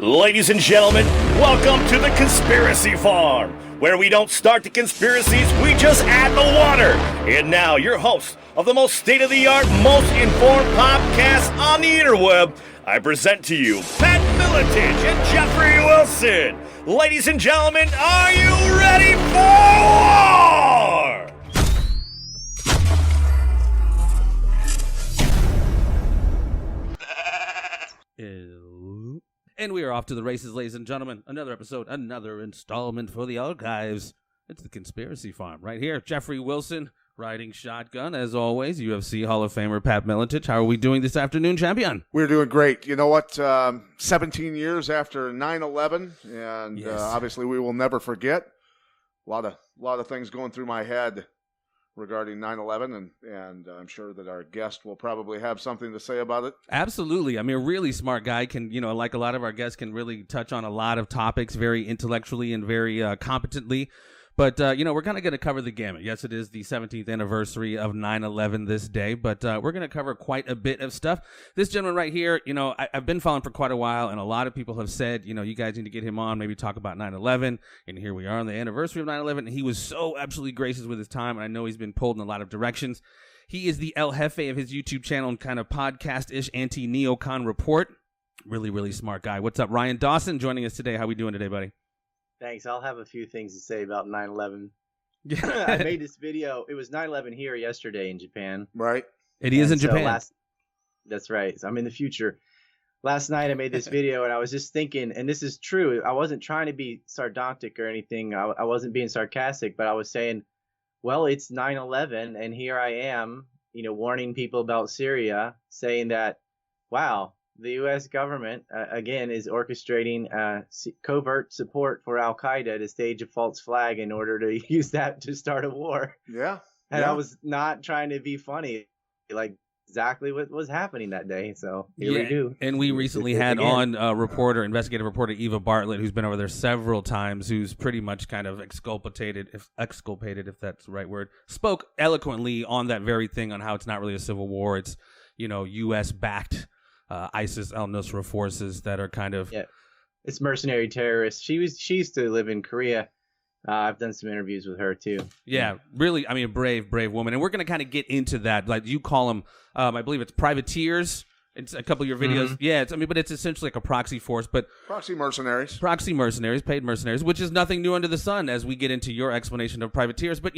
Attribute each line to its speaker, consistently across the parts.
Speaker 1: Ladies and gentlemen, welcome to the Conspiracy Farm, where we don't start the conspiracies, we just add the water. And now, your host of the most state-of-the-art, most informed podcast on the interweb, I present to you Pat Miletich and Jeffrey Wilson. Ladies and gentlemen, are you ready for war?
Speaker 2: And we are off to the races, ladies and gentlemen. Another episode, another installment for the archives. It's the Conspiracy Farm right here. Jeffrey Wilson riding shotgun, as always. UFC Hall of Famer Pat Miletich. How are we doing this afternoon, champion?
Speaker 3: We're doing great. You know what? 17 years after 9/11, and
Speaker 2: Yes.
Speaker 3: Obviously we will never forget. A lot of things going through my head regarding 9/11, and I'm sure that our guest will probably have something to say about it.
Speaker 2: Absolutely. I mean, a really smart guy can, like a lot of our guests, can really touch on a lot of topics very intellectually and very competently. But, we're kind of going to cover the gamut. Yes, it is the 17th anniversary of 9/11 this day, but we're going to cover quite a bit of stuff. This gentleman right here, I've been following for quite a while, and a lot of people have said, you guys need to get him on, maybe talk about 9/11, and here we are on the anniversary of 9/11, and he was so absolutely gracious with his time, and I know he's been pulled in a lot of directions. He is the El Jefe of his YouTube channel and kind of podcast-ish Anti-NeoCon Report. Really, really smart guy. What's up, Ryan Dawson, joining us today. How we doing today, buddy?
Speaker 4: Thanks. I'll have a few things to say about 9/11. I made this video. It was 9/11 here yesterday in Japan.
Speaker 3: Right.
Speaker 2: It is in Japan.
Speaker 4: That's right. So I'm in the future. Last night I made this video and I was just thinking, and this is true, I wasn't trying to be sardonic or anything. I wasn't being sarcastic, but I was saying, well, it's 9/11 and here I am, warning people about Syria, saying that, wow, the U.S. government, again, is orchestrating covert support for al-Qaeda to stage a false flag in order to use that to start a war.
Speaker 3: Yeah.
Speaker 4: And I was not trying to be funny, like exactly what was happening that day. So here we do.
Speaker 2: And we recently had on investigative reporter Eva Bartlett, who's been over there several times, who's pretty much kind of exculpated, if that's the right word, spoke eloquently on that very thing, on how it's not really a civil war. It's, U.S.-backed ISIS al-Nusra forces that are kind of...
Speaker 4: Yeah, it's mercenary terrorists. She used to live in Korea. I've done some interviews with her too.
Speaker 2: Yeah, really, a brave woman. And we're going to kind of get into that. Like you call them, I believe it's privateers. It's a couple of your videos. Mm-hmm. Yeah, but it's essentially like a proxy force. But
Speaker 3: Proxy mercenaries,
Speaker 2: paid mercenaries, which is nothing new under the sun as we get into your explanation of privateers. But,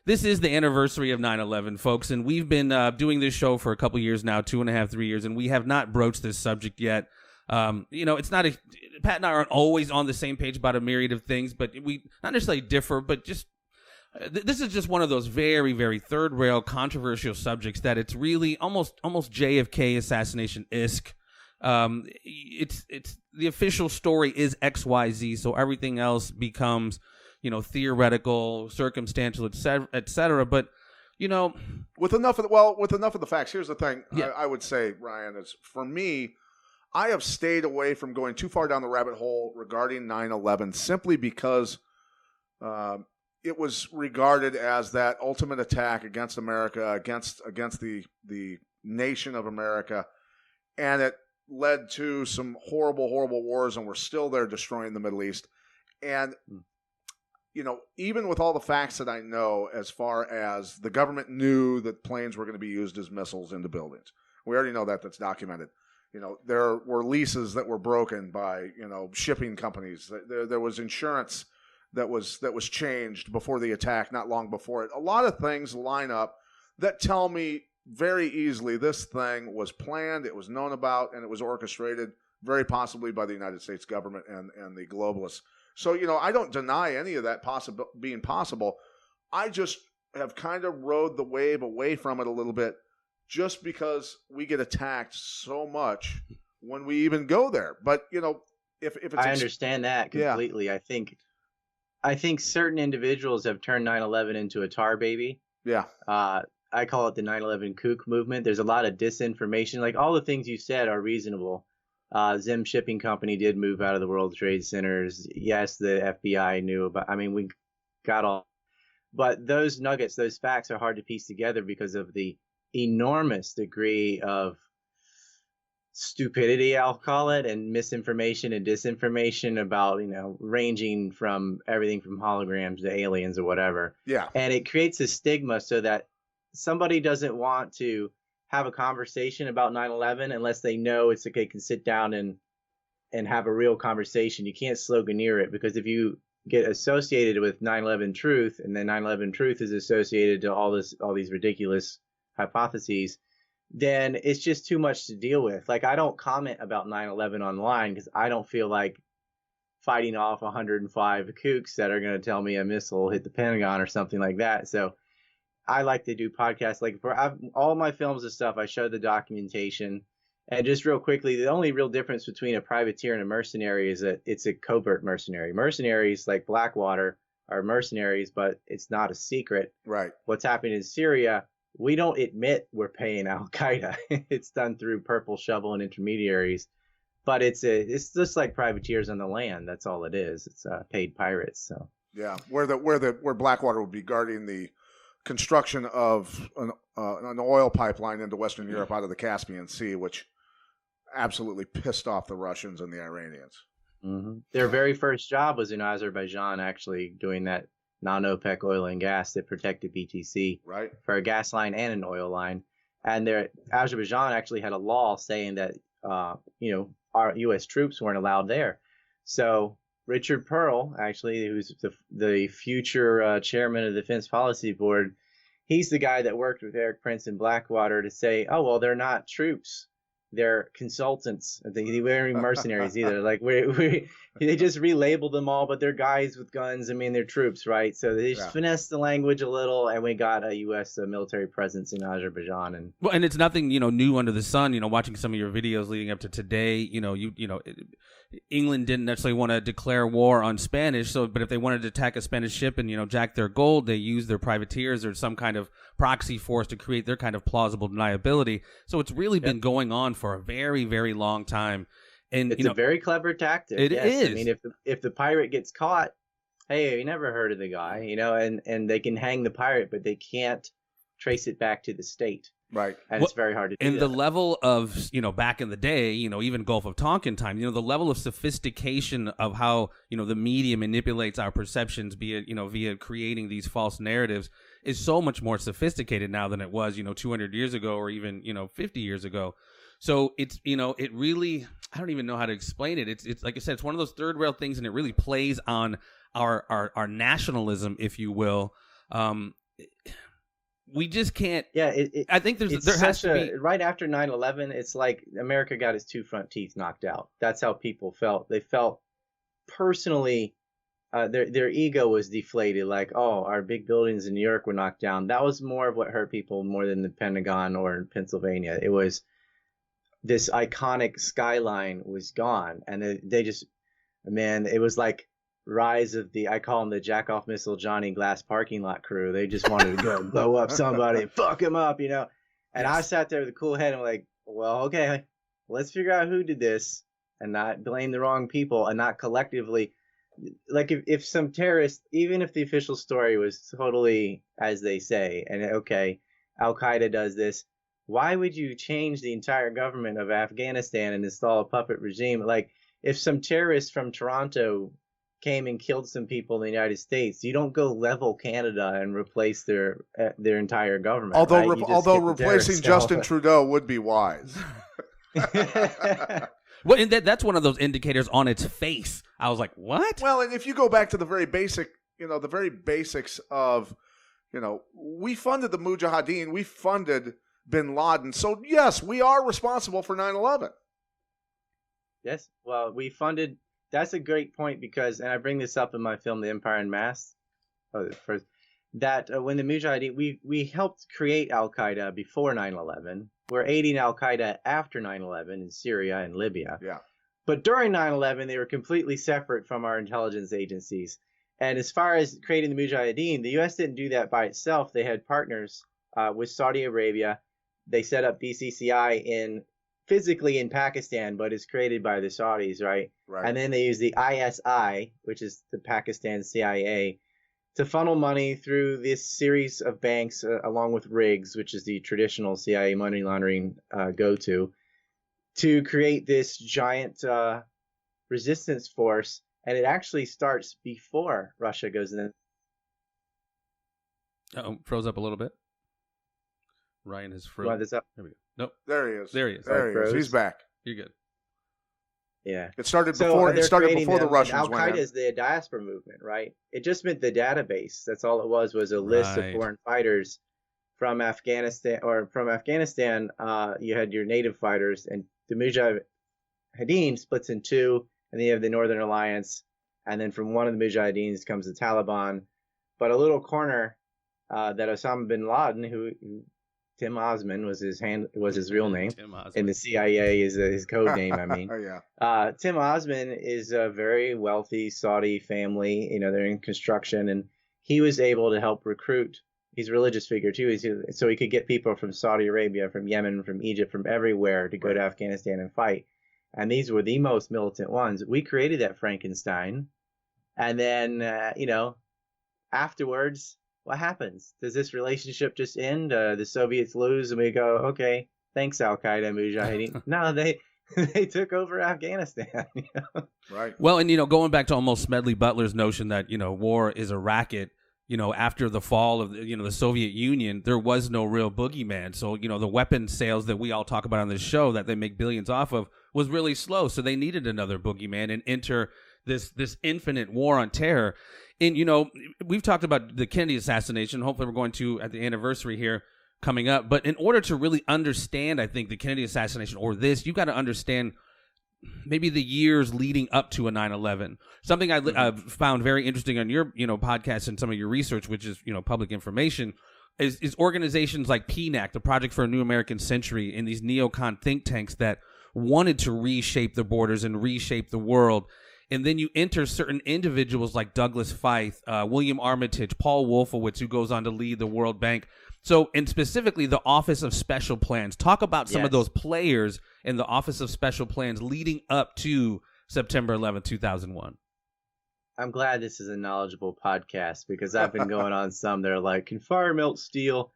Speaker 2: this is the anniversary of 9/11, folks, and we've been doing this show for a couple years now, 2.5, 3 years, and we have not broached this subject yet. It's not Pat and I aren't always on the same page about a myriad of things, but we not necessarily differ, but just this is just one of those very, very third rail controversial subjects that it's really almost JFK assassination-esque. It's the official story is XYZ, so everything else becomes theoretical, circumstantial, et cetera. But,
Speaker 3: with enough of the facts, here's the thing.
Speaker 2: Yeah.
Speaker 3: I would say, Ryan, is for me, I have stayed away from going too far down the rabbit hole regarding 9/11 simply because it was regarded as that ultimate attack against America, against the nation of America, and it led to some horrible, horrible wars, and we're still there destroying the Middle East. And even with all the facts that I know, as far as the government knew that planes were going to be used as missiles into buildings, we already know that. That's documented. There were leases that were broken by, shipping companies. There was insurance that was changed before the attack, not long before it. A lot of things line up that tell me very easily this thing was planned, it was known about, and it was orchestrated very possibly by the United States government and the globalists. So, I don't deny any of that being possible. I just have kind of rode the wave away from it a little bit just because we get attacked so much when we even go there. But, if it's...
Speaker 4: I understand that completely. Yeah. I think certain individuals have turned 9/11 into a tar baby.
Speaker 3: Yeah.
Speaker 4: I call it the 9/11 kook movement. There's a lot of disinformation. Like all the things you said are reasonable. Zim Shipping Company did move out of the World Trade Centers. Yes, the FBI knew about. We got all, but those nuggets, those facts are hard to piece together because of the enormous degree of stupidity, I'll call it, and misinformation and disinformation about, ranging from everything from holograms to aliens or whatever.
Speaker 3: Yeah.
Speaker 4: And it creates a stigma so that somebody doesn't want to have a conversation about 9/11 unless they know it's okay, can sit down and have a real conversation. You can't sloganeer it, because if you get associated with 9/11 truth, and then 9/11 truth is associated to all these ridiculous hypotheses, then it's just too much to deal with. Like, I don't comment about 9/11 online because I don't feel like fighting off 105 kooks that are going to tell me a missile hit the Pentagon or something like that. So I like to do podcasts. Like, for all my films and stuff, I show the documentation. And just real quickly, the only real difference between a privateer and a mercenary is that it's a covert mercenary. Mercenaries like Blackwater are mercenaries, but it's not a secret.
Speaker 3: Right.
Speaker 4: What's happening in Syria, we don't admit we're paying Al-Qaeda. It's done through Purple Shovel and intermediaries. But it's just like privateers on the land. That's all it is. It's paid pirates. So
Speaker 3: yeah, where Blackwater would be guarding the construction of an oil pipeline into Western Europe out of the Caspian Sea, which absolutely pissed off the Russians and the Iranians.
Speaker 4: Mm-hmm. Their very first job was in Azerbaijan, actually doing that non-OPEC oil and gas that protected BTC,
Speaker 3: right,
Speaker 4: for a gas line and an oil line. And Azerbaijan actually had a law saying that our U.S. troops weren't allowed there. So Richard Pearl, actually, who's the future chairman of the Defense Policy Board, he's the guy that worked with Eric Prince in Blackwater to say, oh, well, they're not troops. They're consultants. They weren't even mercenaries either. Like, they just relabeled them all, but they're guys with guns. I mean, they're troops, right? So they just finessed the language a little, and we got a U.S. military presence in Azerbaijan.
Speaker 2: And it's nothing, new under the sun. Watching some of your videos leading up to today, England didn't necessarily want to declare war on Spanish. But if they wanted to attack a Spanish ship and jack their gold, they used their privateers or some kind of proxy force to create their kind of plausible deniability. So it's really been going on for a very, very long time. And
Speaker 4: it's a very clever tactic.
Speaker 2: It is.
Speaker 4: I mean, if the pirate gets caught, hey, you never heard of the guy, and they can hang the pirate, but they can't trace it back to the state.
Speaker 3: Right.
Speaker 4: And it's very hard to do.
Speaker 2: And the level of, back in the day, even Gulf of Tonkin time, the level of sophistication of how, the media manipulates our perceptions via creating these false narratives is so much more sophisticated now than it was, 200 years ago or even, 50 years ago. So it's, it really, I don't even know how to explain it. It's like I said, it's one of those third rail things, and it really plays on our nationalism, if you will. We just can't.
Speaker 4: Yeah,
Speaker 2: I think there has to be.
Speaker 4: Right after 9/11, it's like America got its two front teeth knocked out. That's how people felt. They felt personally, their ego was deflated. Like, oh, our big buildings in New York were knocked down. That was more of what hurt people more than the Pentagon or Pennsylvania. It was this iconic skyline was gone, and they just, man, it was like rise of I call them the jack off missile Johnny Glass parking lot crew. They just wanted to go blow up somebody, fuck him up, And yes. I sat there with a cool head and I'm like, well, okay, let's figure out who did this and not blame the wrong people and not collectively. Like if some terrorist, even if the official story was totally as they say, and okay, Al-Qaeda does this, why would you change the entire government of Afghanistan and install a puppet regime? Like, if some terrorists from Toronto came and killed some people in the United States, you don't go level Canada and replace their entire government.
Speaker 3: Although replacing Justin Trudeau would be wise.
Speaker 2: Well, and that's one of those indicators on its face. I was like, what?
Speaker 3: Well, and if you go back to the very basic, the very basics of, we funded the Mujahideen, we funded bin Laden. So, yes, we are responsible for 9/11.
Speaker 4: Yes. Well, we funded. That's a great point because, and I bring this up in my film, The Empire Unmasked, when the Mujahideen, we helped create Al-Qaeda before 9/11. We're aiding Al-Qaeda after 9/11 in Syria and Libya.
Speaker 3: Yeah.
Speaker 4: But during 9/11, they were completely separate from our intelligence agencies. And as far as creating the Mujahideen, the U.S. didn't do that by itself. They had partners with Saudi Arabia. They set up BCCI physically in Pakistan, but it's created by the Saudis, right?
Speaker 3: Right.
Speaker 4: And then they use the ISI, which is the Pakistan CIA, to funnel money through this series of banks, along with Riggs, which is the traditional CIA money laundering go-to. to create this giant resistance force. And it actually starts before Russia goes in.
Speaker 2: Froze up a little bit. Ryan has frozen.
Speaker 4: Want this up?
Speaker 2: There we go. Nope.
Speaker 3: There he is.
Speaker 2: There he is.
Speaker 3: There he is.
Speaker 4: Froze.
Speaker 3: He's back.
Speaker 2: You're good.
Speaker 4: Yeah.
Speaker 3: It started before. It started before the Russians
Speaker 4: Al
Speaker 3: went
Speaker 4: Qaeda
Speaker 3: in.
Speaker 4: is the diaspora movement, right? It just meant the database. That's all it was a list of
Speaker 2: Right.
Speaker 4: foreign fighters from Afghanistan. Or from Afghanistan, you had your native fighters, and the Mujahideen splits in two, and then you have the Northern Alliance, and then from one of the Mujahideens comes the Taliban. But a little corner that Osama bin Laden, who Tim Osman was his real name,
Speaker 2: Tim Osman.
Speaker 4: and the CIA is his code name. I mean,
Speaker 3: Oh yeah.
Speaker 4: Tim Osman is a very wealthy Saudi family. You know, they're in construction, and he was able to help recruit. He's a religious figure too, so he could get people from Saudi Arabia, from Yemen, from Egypt, from everywhere to go to Afghanistan and fight. And these were the most militant ones. We created that Frankenstein, and then afterwards, what happens? Does this relationship just end? The Soviets lose, and we go, okay, thanks, Al Qaeda, Mujahideen. No, they took over Afghanistan.
Speaker 3: Right.
Speaker 2: Well, and going back to almost Smedley Butler's notion that war is a racket. After the fall of the Soviet Union, there was no real boogeyman. So the weapon sales that we all talk about on this show that they make billions off of was really slow. So they needed another boogeyman and enter this infinite war on terror. And we've talked about the Kennedy assassination. Hopefully, we're going to at the anniversary here coming up. But in order to really understand, I think, the Kennedy assassination or this, you got to understand maybe the years leading up to a 9/11. Something I found very interesting on your podcast and some of your research, which is public information, is organizations like PNAC, the Project for a New American Century, and these neocon think tanks that wanted to reshape the borders and reshape the world. And then you enter certain individuals like Douglas Feith, William Armitage, Paul Wolfowitz, who goes on to lead the World Bank. So, and specifically the Office of Special Plans. Talk about some of those players in the Office of Special Plans leading up to September 11th, 2001.
Speaker 4: I'm glad this is a knowledgeable podcast because I've been going on some that are like, can fire melt steel?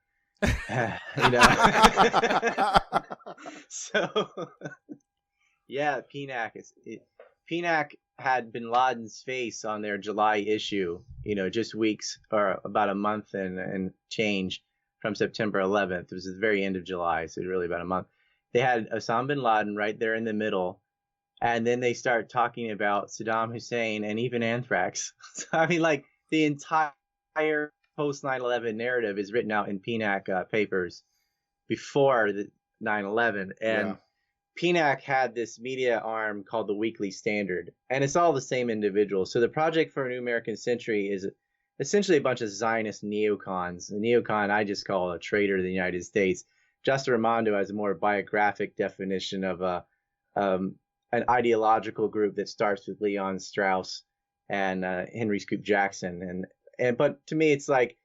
Speaker 4: So, yeah, PNAC had bin Laden's face on their July issue, just weeks or about a month and change from September 11th. It was at the very end of July, so really about a month. They had Osama bin Laden right there in the middle, and then they start talking about Saddam Hussein and even anthrax. So, I mean, like, the entire post 9/11 narrative is written out in PNAC papers before the 9/11, and PNAC had this media arm called the Weekly Standard, and it's all the same individuals. So the Project for a New American Century is essentially a bunch of Zionist neocons. A neocon I just call a traitor to the United States. Justin Raimondo has a more biographic definition of an ideological group that starts with Leon Strauss and Henry Scoop Jackson. But to me, it's like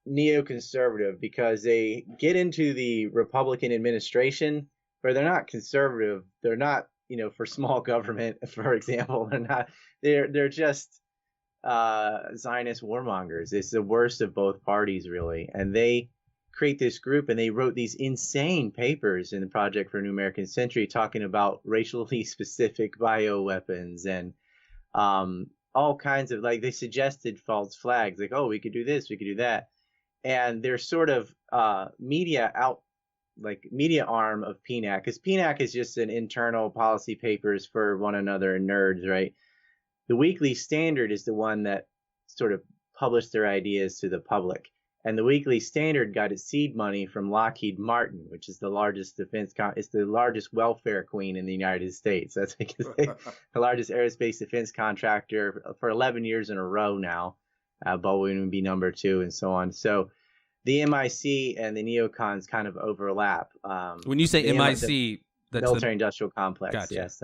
Speaker 4: neoconservative because they get into the Republican administration, but they're not conservative. They're not, for small government, for example. They're just Zionist warmongers. It's the worst of both parties, really. And they create this group, and they wrote these insane papers in the Project for a New American Century talking about racially specific bioweapons and all kinds of, like, they suggested false flags, like, oh, we could do this, we could do that. And they're sort of media arm of PNAC, because PNAC is just an internal policy papers for one another and nerds, right? The Weekly Standard is the one that sort of published their ideas to the public. And the Weekly Standard got its seed money from Lockheed Martin, which is the largest it's the largest welfare queen in the United States. That's the largest aerospace defense contractor for 11 years in a row now. Boeing would be number 2 and so on. So the MIC and the neocons kind of overlap.
Speaker 2: When you say MIC,
Speaker 4: that's military industrial complex.
Speaker 2: Gotcha.
Speaker 4: Yes,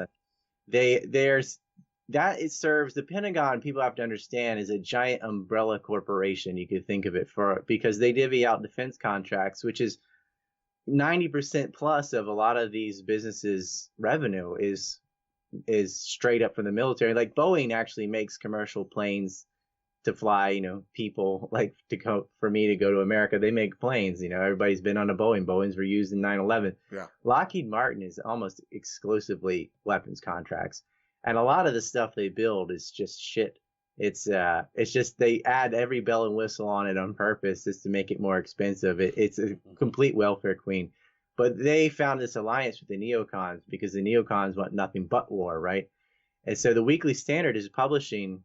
Speaker 4: it serves the Pentagon. People have to understand is a giant umbrella corporation. You could think of it because they divvy out defense contracts, which is 90% plus of a lot of these businesses' revenue is straight up from the military. Like Boeing actually makes commercial planes to fly, people like for me to go to America. They make planes, everybody's been on a Boeing. Boeings were used in 9/11.
Speaker 3: Yeah.
Speaker 4: Lockheed Martin is almost exclusively weapons contracts. And a lot of the stuff they build is just shit. It's just they add every bell and whistle on it on purpose just to make it more expensive. It's a complete welfare queen. But they found this alliance with the neocons because the neocons want nothing but war, right? And so the Weekly Standard is publishing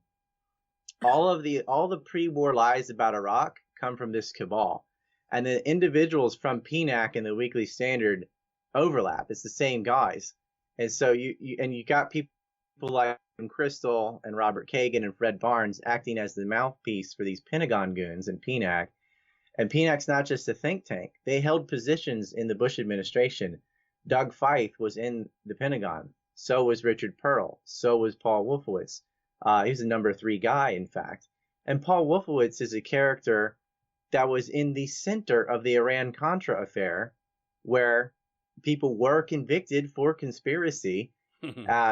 Speaker 4: all the pre-war lies about Iraq come from this cabal. And the individuals from PNAC and the Weekly Standard overlap. It's the same guys. And so you got people like Crystal and Robert Kagan and Fred Barnes acting as the mouthpiece for these Pentagon goons and PNAC. And PNAC's not just a think tank. They held positions in the Bush administration. Doug Feith was in the Pentagon. So was Richard Pearl. So was Paul Wolfowitz. He was the number 3 guy, in fact. And Paul Wolfowitz is a character that was in the center of the Iran-Contra affair, where people were convicted for conspiracy.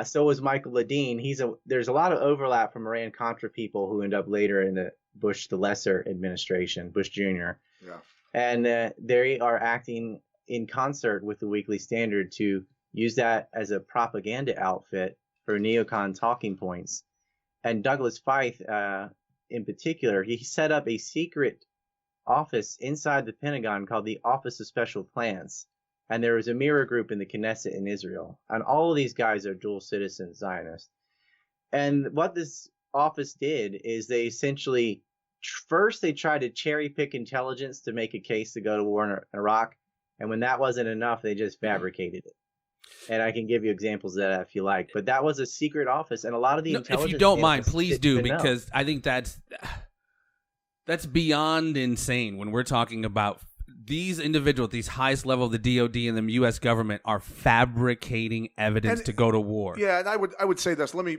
Speaker 4: So was Michael Ledeen. There's a lot of overlap from Iran-Contra people who end up later in the Bush the Lesser administration, Bush Jr.
Speaker 3: Yeah.
Speaker 4: And they are acting in concert with the Weekly Standard to use that as a propaganda outfit for neocon talking points. And Douglas Feith, in particular, he set up a secret office inside the Pentagon called the Office of Special Plans. And there was a mirror group in the Knesset in Israel. And all of these guys are dual citizen Zionists. And what this office did is they essentially, first they tried to cherry pick intelligence to make a case to go to war in Iraq. And when that wasn't enough, they just fabricated it. And I can give you examples of that if you like. But that was a secret office. And a lot of the intelligence...
Speaker 2: If you don't mind, please do, because I think that's beyond insane when we're talking about these individuals, these highest level of the DOD and the U.S. government are fabricating evidence to go to war.
Speaker 3: Yeah, and I would say this. Let me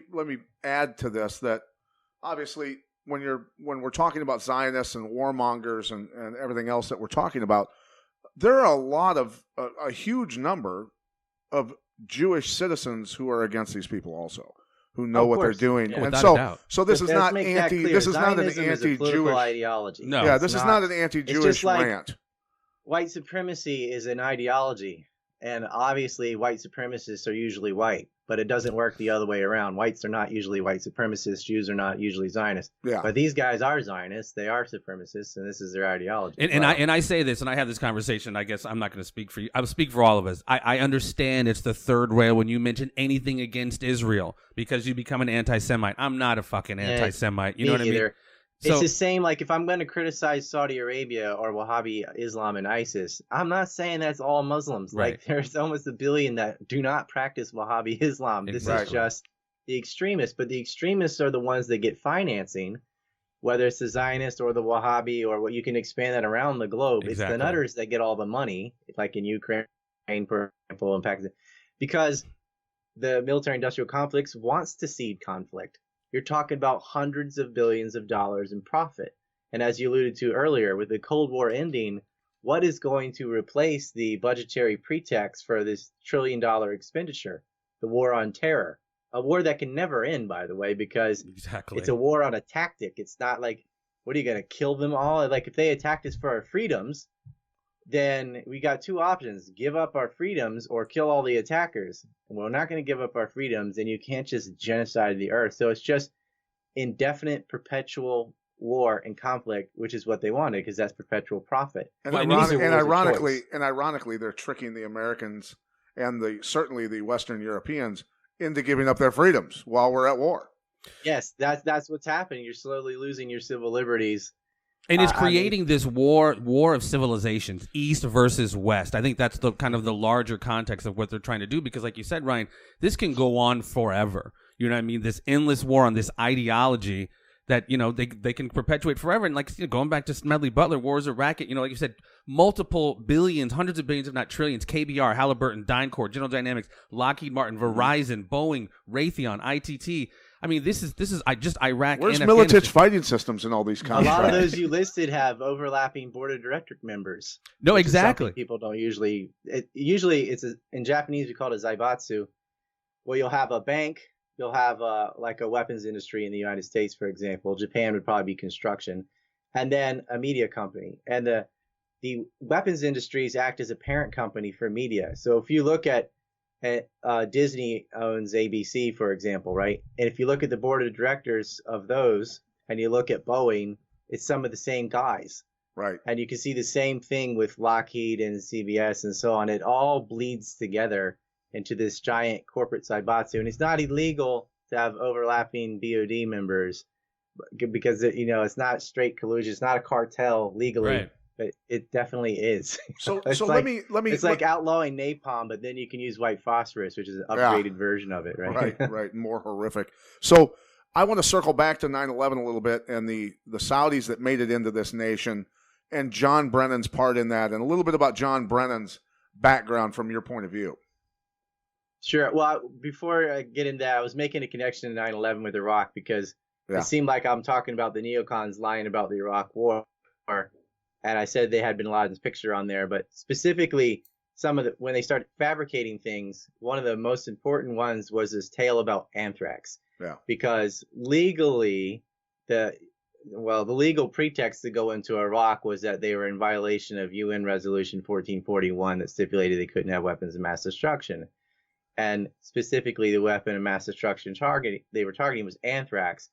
Speaker 3: add to this that obviously when we're talking about Zionists and warmongers and everything else that we're talking about, there are a huge number of Jewish citizens who are against these people also, who know what they're doing.
Speaker 4: Yeah.
Speaker 3: And
Speaker 2: so
Speaker 3: this is not an anti-Jewish
Speaker 4: ideology.
Speaker 3: No, yeah, this is not an anti-Jewish rant.
Speaker 4: White supremacy is an ideology, and obviously white supremacists are usually white, but it doesn't work the other way around. Whites are not usually white supremacists. Jews are not usually Zionists. Yeah. But these guys are Zionists. They are supremacists, and this is their ideology.
Speaker 2: And I say this, and I have this conversation. I guess I'm not going to speak for you. I'll speak for all of us. I understand it's the third rail when you mention anything against Israel because you become an anti-Semite. I'm not a fucking anti-Semite. You know what I mean?
Speaker 4: It's the same, like if I'm going to criticize Saudi Arabia or Wahhabi Islam and ISIS, I'm not saying that's all Muslims.
Speaker 2: Right.
Speaker 4: Like there's almost 1 billion that do not practice Wahhabi Islam. This is just the extremists, but the extremists are the ones that get financing, whether it's the Zionist or the Wahhabi or what you can expand that around the globe. Exactly. It's the nutters that get all the money, like in Ukraine, for example, and Pakistan, because the military-industrial complex wants to seed conflict. You're talking about hundreds of billions of dollars in profit. And as you alluded to earlier, with the Cold War ending, what is going to replace the budgetary pretext for this $1 trillion expenditure? The war on terror. A war that can never end, by the way, because it's a war on a tactic. It's not like, what are you going to kill them all? Like if they attacked us for our freedoms, then we got 2 options: give up our freedoms or kill all the attackers. And we're not going to give up our freedoms, and you can't just genocide the earth. So it's just indefinite, perpetual war and conflict, which is what they wanted, because that's perpetual profit.
Speaker 3: And ironically, they're tricking the Americans and certainly the Western Europeans into giving up their freedoms while we're at war.
Speaker 4: Yes, that's what's happening. You're slowly losing your civil liberties.
Speaker 2: And it's creating this war of civilizations, East versus West. I think that's the kind of the larger context of what they're trying to do, because like you said, Ryan, this can go on forever. You know what I mean? This endless war on this ideology that, they can perpetuate forever. And like, going back to Smedley Butler, war is a racket. Like you said, multiple billions, hundreds of billions, if not trillions, KBR, Halliburton, DynCorp, General Dynamics, Lockheed Martin, Verizon, Boeing, Raytheon, ITT. I mean, this is just Iraq.
Speaker 3: Where's Militich fighting systems in all these contracts?
Speaker 4: A lot of those you listed have overlapping board of director members.
Speaker 2: No, exactly.
Speaker 4: People don't usually. In Japanese we call it a zaibatsu. Well, you'll have a bank, you'll have like a weapons industry in the United States, for example. Japan would probably be construction, and then a media company. And the weapons industries act as a parent company for media. So if you look at Disney owns ABC, for example, right? And if you look at the board of directors of those, and you look at Boeing, it's some of the same guys.
Speaker 3: Right.
Speaker 4: And you can see the same thing with Lockheed and CBS and so on. It all bleeds together into this giant corporate saibatsu. And it's not illegal to have overlapping BOD members because, it's not straight collusion. It's not a cartel legally.
Speaker 2: Right.
Speaker 4: But it definitely is.
Speaker 3: So
Speaker 4: It's
Speaker 3: let
Speaker 4: like-
Speaker 3: me
Speaker 4: It's like outlawing napalm, but then you can use white phosphorus, which is an upgraded version of it, right?
Speaker 3: right, more horrific. So I want to circle back to 9/11 a little bit and the Saudis that made it into this nation and John Brennan's part in that, and a little bit about John Brennan's background from your point of view.
Speaker 4: Sure. Well, before I get into that, I was making a connection to 9/11 with Iraq because it seemed like I'm talking about the neocons lying about the Iraq War. And I said they had Bin Laden's picture on there, but specifically when they started fabricating things, one of the most important ones was this tale about anthrax.
Speaker 3: Yeah.
Speaker 4: Because legally, the legal pretext to go into Iraq was that they were in violation of UN Resolution 1441 that stipulated they couldn't have weapons of mass destruction. And specifically, the weapon of mass destruction they were targeting was anthrax.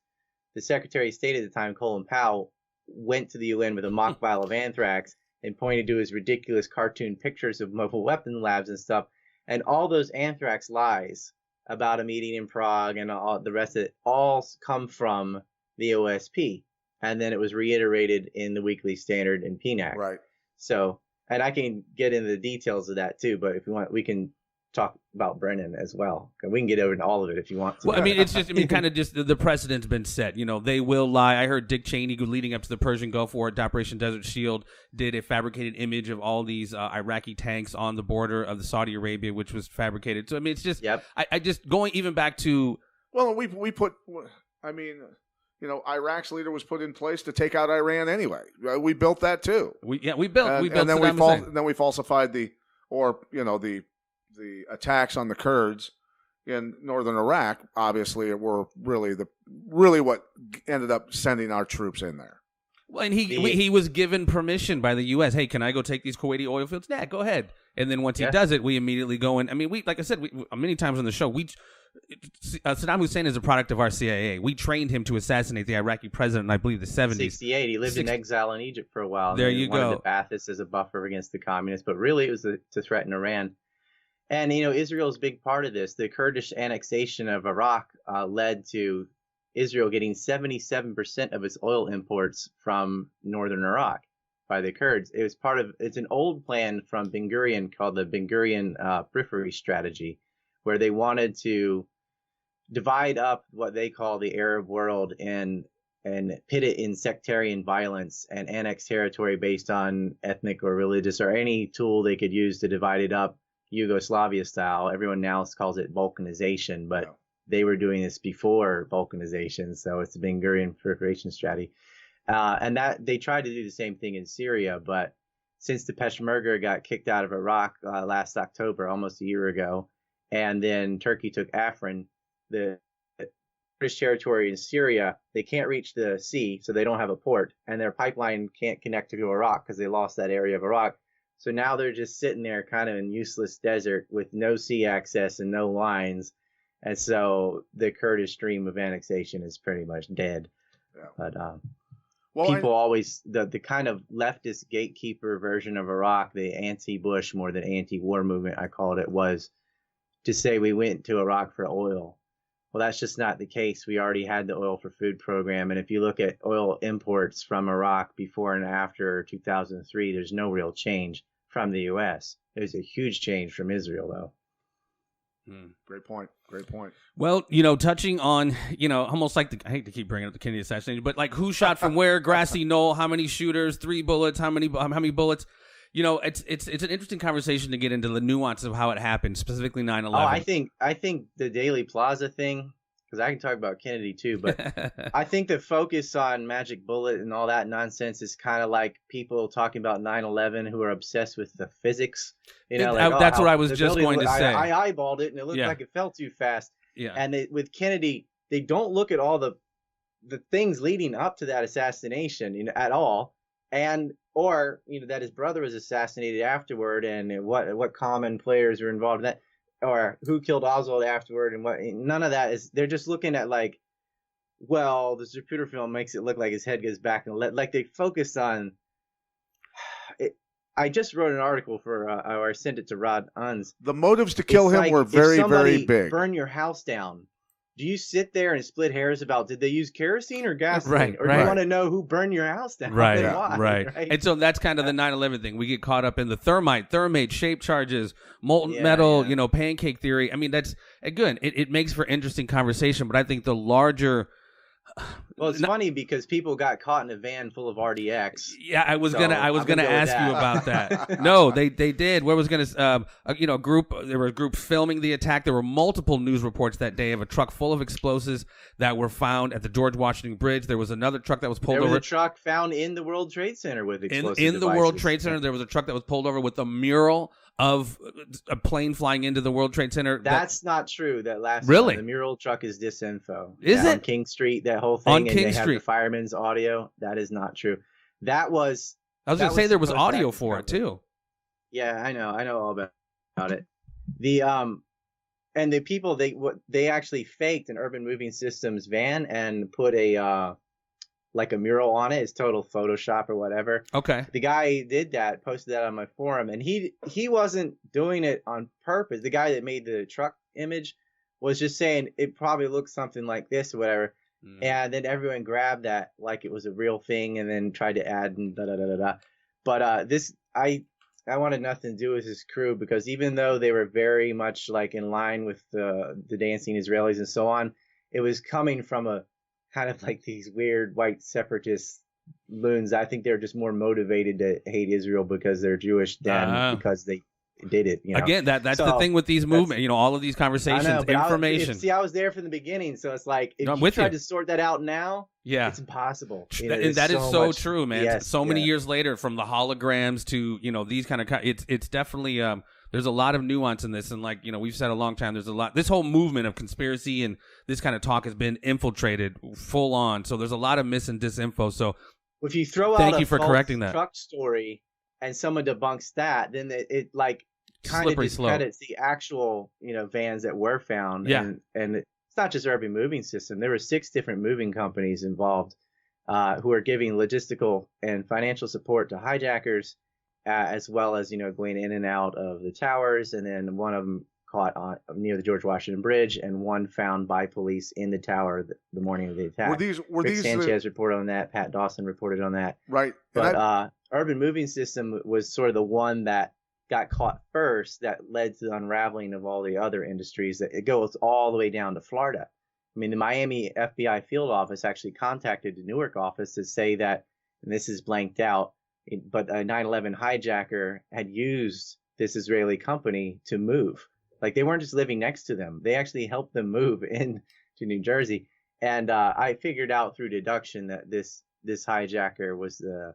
Speaker 4: The Secretary of State at the time, Colin Powell, went to the UN with a mock vial of anthrax and pointed to his ridiculous cartoon pictures of mobile weapon labs and stuff. And all those anthrax lies about a meeting in Prague and all the rest of it all come from the OSP. And then it was reiterated in the Weekly Standard and PNAC.
Speaker 3: Right.
Speaker 4: So, and I can get into the details of that too, but if you want, we can talk about Brennan as well. We can get over into all of it if you want to.
Speaker 2: Well, it's just, kind of just the precedent's been set. They will lie. I heard Dick Cheney, leading up to the Persian Gulf War, Operation Desert Shield, did a fabricated image of all these Iraqi tanks on the border of the Saudi Arabia, which was fabricated. So, it's just, I just going even back to.
Speaker 3: Well, we put, Iraq's leader was put in place to take out Iran anyway. We built that too.
Speaker 2: We built
Speaker 3: and then we falsified the attacks on the Kurds in northern Iraq. Obviously, were really what ended up sending our troops in there.
Speaker 2: Well, and he was given permission by the U.S. Hey, can I go take these Kuwaiti oil fields? Yeah, go ahead. And then once he does it, we immediately go in. Like I said, many times on the show, Saddam Hussein is a product of our CIA. We trained him to assassinate the Iraqi president in, I believe, the 70s.
Speaker 4: 68. He lived in exile in Egypt for a while.
Speaker 2: There you go.
Speaker 4: The Ba'athist as a buffer against the communists, but really it was to threaten Iran. And, Israel's a big part of this. The Kurdish annexation of Iraq led to Israel getting 77% of its oil imports from northern Iraq by the Kurds. It's an old plan from Ben Gurion called the Ben Gurion periphery strategy, where they wanted to divide up what they call the Arab world and pit it in sectarian violence and annex territory based on ethnic or religious or any tool they could use to divide it up Yugoslavia style. Everyone now calls it Balkanization, but they were doing this before Balkanization, so it's the Ben Gurion proliferation strategy. And that they tried to do the same thing in Syria, but since the Peshmerga got kicked out of Iraq last October, almost a year ago, and then Turkey took Afrin, the British territory in Syria, they can't reach the sea, so they don't have a port, and their pipeline can't connect to Iraq because they lost that area of Iraq. So now they're just sitting there kind of in useless desert with no sea access and no lines. And so the Kurdish dream of annexation is pretty much dead. Yeah. But people always, the kind of leftist gatekeeper version of Iraq, the anti-Bush more than anti-war movement, I called it, was to say we went to Iraq for oil. Well, that's just not the case. We already had the oil for food program. And if you look at oil imports from Iraq before and after 2003, there's no real change from the U.S. There's a huge change from Israel, though.
Speaker 3: Great point.
Speaker 2: Well, touching on, almost like I hate to keep bringing up the Kennedy assassination, but like who shot from where, grassy knoll, how many shooters, 3 bullets, how many bullets? It's an interesting conversation to get into the nuance of how it happened, specifically 9/11.
Speaker 4: Oh, I think the Daily Plaza thing, because I can talk about Kennedy too, but I think the focus on Magic Bullet and all that nonsense is kind of like people talking about 9/11 who are obsessed with the physics.
Speaker 2: That's what I was just going to say.
Speaker 4: I eyeballed it and it looked like it fell too fast.
Speaker 2: Yeah.
Speaker 4: And with Kennedy, they don't look at all the things leading up to that assassination, at all, or that his brother was assassinated afterward, and what common players were involved in that, or who killed Oswald afterward, and what. None of that is. They're just looking at like, well, the Zapruder film makes it look like his head goes back, and like they focus on it. I just wrote an article for, or I sent it to Rod Unz.
Speaker 3: The motives to kill him were very, very big.
Speaker 4: Burn your house down. Do you sit there and split hairs about did they use kerosene or gasoline?
Speaker 2: Right,
Speaker 4: or do you want to know who burned your house down?
Speaker 2: Right,
Speaker 4: and why,
Speaker 2: right. And so that's kind of the 9/11 thing. We get caught up in the thermate, shape charges, molten metal, pancake theory. I mean, that's good. It makes for interesting conversation, but I think the larger.
Speaker 4: Well, it's funny because people got caught in a van full of RDX.
Speaker 2: Yeah, I was gonna ask you about that. No, they did. Where was a group? There were a group filming the attack. There were multiple news reports that day of a truck full of explosives that were found at the George Washington Bridge. There was another truck that was pulled over.
Speaker 4: There was a truck found in the World Trade Center with explosive
Speaker 2: in the
Speaker 4: devices.
Speaker 2: World Trade Center. There was a truck that was pulled over with a mural of a plane flying into the World Trade Center.
Speaker 4: That's not true. That last
Speaker 2: really
Speaker 4: one, the mural truck is disinfo.
Speaker 2: Is it
Speaker 4: on King Street? That whole thing
Speaker 2: on King
Speaker 4: they
Speaker 2: Street.
Speaker 4: Have the fireman's audio. That is not true. That was.
Speaker 2: I was going to say there was audio for it too.
Speaker 4: Yeah, I know all about it. And the people they actually faked an Urban Moving Systems van and put a like a mural on it. It's total Photoshop or whatever.
Speaker 2: Okay.
Speaker 4: The guy did that, posted that on my forum, and he wasn't doing it on purpose. The guy that made the truck image was just saying it probably looks something like this or whatever. And then everyone grabbed that like it was a real thing and then tried to add and da-da-da-da-da. But this, I wanted nothing to do with his crew because even though they were very much like in line with the dancing Israelis and so on, it was coming from a kind of like these weird white separatist loons. I think they're just more motivated to hate Israel because they're Jewish than because they did it.
Speaker 2: Again, that's the thing with these movements. All of these conversations, information.
Speaker 4: I was there from the beginning, so it's like if you tried to sort that out now, it's impossible.
Speaker 2: And that is so true, man. Yes, so many years later, from the holograms to these kind of it's definitely there's a lot of nuance in this, and like we've said a long time, there's a lot. This whole movement of conspiracy and this kind of talk has been infiltrated full on. So there's a lot of mis and disinfo. So
Speaker 4: if you throw
Speaker 2: thank
Speaker 4: out
Speaker 2: you for correcting that
Speaker 4: truck story and someone debunks that, then it like kind of discredits the actual vans that were found.
Speaker 2: Yeah.
Speaker 4: And it's not just Urban Moving System. There were 6 different moving companies involved who are giving logistical and financial support to hijackers, as well as going in and out of the towers. And then one of them caught near the George Washington Bridge, and one found by police in the tower the morning of the attack.
Speaker 3: Were these
Speaker 4: Sanchez reported on that. Pat Dawson reported on that.
Speaker 3: Right.
Speaker 4: But Urban Moving System was sort of the one that got caught first that led to the unraveling of all the other industries. That it goes all the way down to Florida. I mean, the Miami FBI field office actually contacted the Newark office to say that, and this is blanked out, but a 9/11 hijacker had used this Israeli company to move. Like they weren't just living next to them; they actually helped them move into New Jersey. And I figured out through deduction that this hijacker was the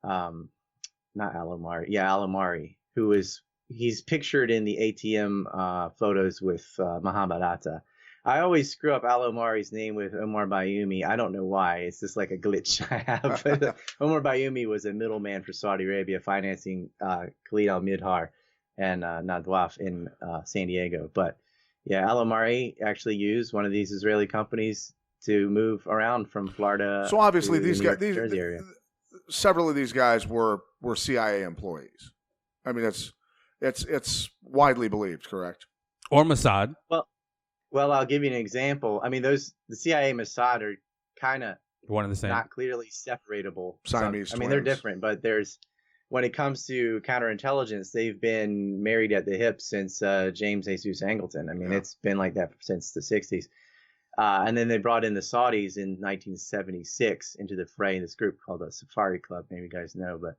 Speaker 4: not Alomari, Alomari, he's pictured in the ATM photos with Mohammed Atta. I always screw up Alomari's name with Omar Bayoumi. I don't know why. It's just like a glitch I have. Omar Bayoumi was a middleman for Saudi Arabia financing Khalid al-Midhar and Nadwaf in San Diego. But yeah, Alomari actually used one of these Israeli companies to move around from Florida.
Speaker 3: So obviously
Speaker 4: to
Speaker 3: these
Speaker 4: the
Speaker 3: guys,
Speaker 4: Jersey area.
Speaker 3: Several of these guys were CIA employees. I mean, it's widely believed, correct?
Speaker 2: Or Mossad.
Speaker 4: Well, I'll give you an example. I mean, the CIA and Mossad are kind of
Speaker 2: one and the same,
Speaker 4: not clearly separatable.
Speaker 3: Siamese
Speaker 4: I mean, they're different, but when it comes to counterintelligence, they've been married at the hip since James Jesus Angleton. I mean, It's been like that since the 60s. And then they brought in the Saudis in 1976 into the fray, this group called the Safari Club. Maybe you guys know, but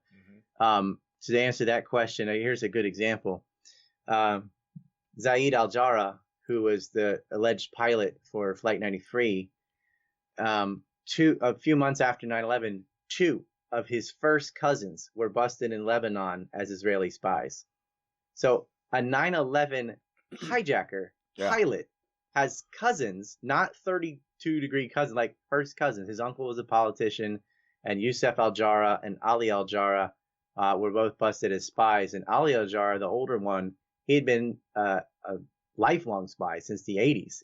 Speaker 4: to answer that question, here's a good example. Zaid al-Jarrah, who was the alleged pilot for Flight 93, a few months after 9/11, 2 of his first cousins were busted in Lebanon as Israeli spies. So a 9/11 hijacker pilot has cousins, not 32-degree cousins, like first cousins. His uncle was a politician, and Yusuf Al-Jara and Ali Al-Jara were both busted as spies. And Ali Al-Jara, the older one, he had been a lifelong spy since the 80s,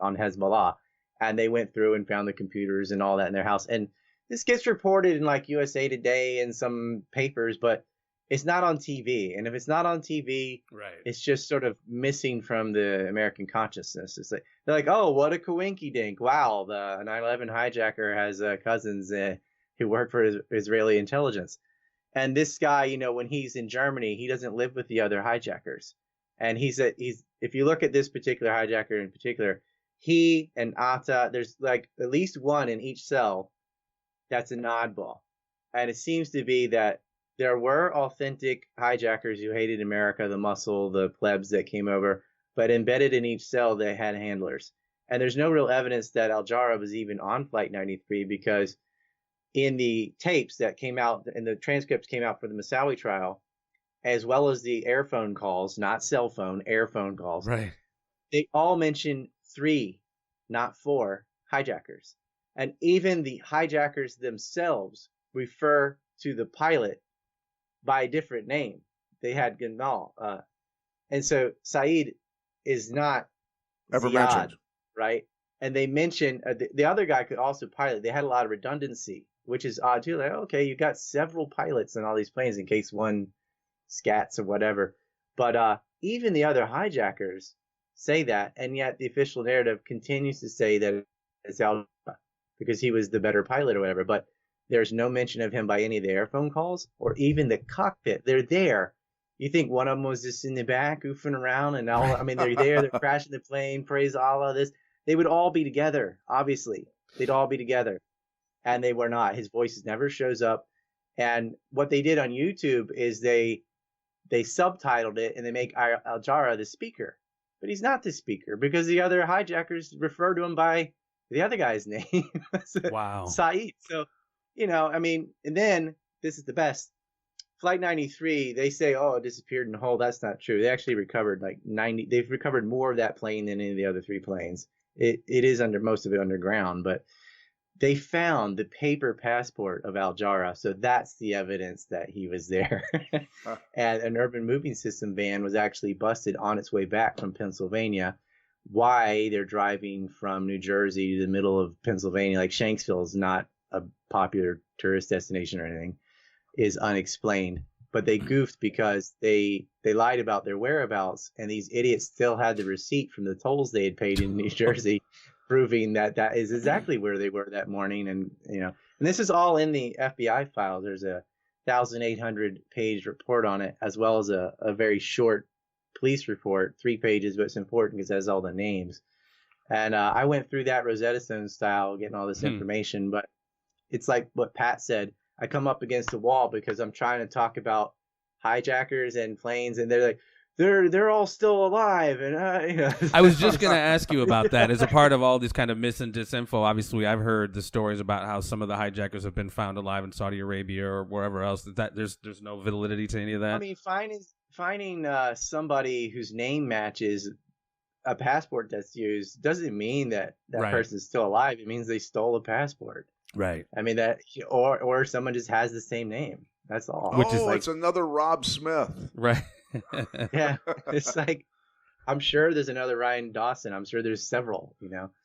Speaker 4: on Hezbollah. And they went through and found the computers and all that in their house. And this gets reported in like USA Today and some papers, but it's not on TV. And if it's not on TV,
Speaker 2: right,
Speaker 4: it's just sort of missing from the American consciousness. It's like, they're like, oh, what a coinky dink. Wow, the 9/11 hijacker has cousins who work for Israeli intelligence. And this guy, when he's in Germany, he doesn't live with the other hijackers. And he's if you look at this particular hijacker in particular, he and Atta, there's like at least one in each cell that's an oddball. And it seems to be that there were authentic hijackers who hated America, the muscle, the plebs that came over, but embedded in each cell, they had handlers. And there's no real evidence that Al-Jara was even on Flight 93, because in the tapes that came out and the transcripts came out for the Moussaoui trial, as well as the air phone calls, not cell phone, air phone calls,
Speaker 2: right,
Speaker 4: they all mention 3, not 4 hijackers. And even the hijackers themselves refer to the pilot by a different name. They had Gamal. And so Saeed is not
Speaker 3: ever
Speaker 4: Ziad,
Speaker 3: mentioned.
Speaker 4: Right? And they mention the other guy could also pilot. They had a lot of redundancy, which is odd too. Like, okay, you got several pilots in all these planes in case one scats or whatever. But even the other hijackers say that, and yet the official narrative continues to say that it's Al because he was the better pilot or whatever. But there's no mention of him by any of the air phone calls or even the cockpit. They're there. You think one of them was just in the back goofing around and all? I mean, they're there. They're crashing the plane. Praise Allah. They would all be together. Obviously, they'd all be together, and they were not. His voice never shows up. And what they did on YouTube is they subtitled it and they make Al-Jara the speaker, but he's not the speaker because the other hijackers refer to him by the other guy's name.
Speaker 2: wow,
Speaker 4: Saeed. So, and then this is the best. Flight 93, they say, oh, it disappeared in the hole. That's not true. They actually recovered they've recovered more of that plane than any of the other 3 planes. It is most of it underground, but they found the paper passport of Al-Jara. So that's the evidence that he was there. And an urban moving system van was actually busted on its way back from Pennsylvania. Why they're driving from New Jersey to the middle of Pennsylvania, like Shanksville is not a popular tourist destination or anything, is unexplained. But they goofed because they lied about their whereabouts, and these idiots still had the receipt from the tolls they had paid in New Jersey, proving that is exactly where they were that morning. And and this is all in the FBI files. There's a 1,800-page report on it, as well as a very short police report, 3 pages, but it's important because it has all the names. And I went through that Rosetta Stone style, getting all this information. But it's like what Pat said. I come up against a wall because I'm trying to talk about hijackers and planes, and they're like, they're all still alive. And
Speaker 2: I was just going to ask you about that. As a part of all these kind of mis and disinfo, obviously I've heard the stories about how some of the hijackers have been found alive in Saudi Arabia or wherever else. That there's no validity to any of that.
Speaker 4: I mean, finding somebody whose name matches a passport that's used doesn't mean that
Speaker 2: right.
Speaker 4: person's still alive. It means they stole a passport.
Speaker 2: Right.
Speaker 4: I mean that, or someone just has the same name. That's all.
Speaker 3: Which is like, it's another Rob Smith.
Speaker 2: Right.
Speaker 4: Yeah. It's like, I'm sure there's another Ryan Dawson. I'm sure there's several,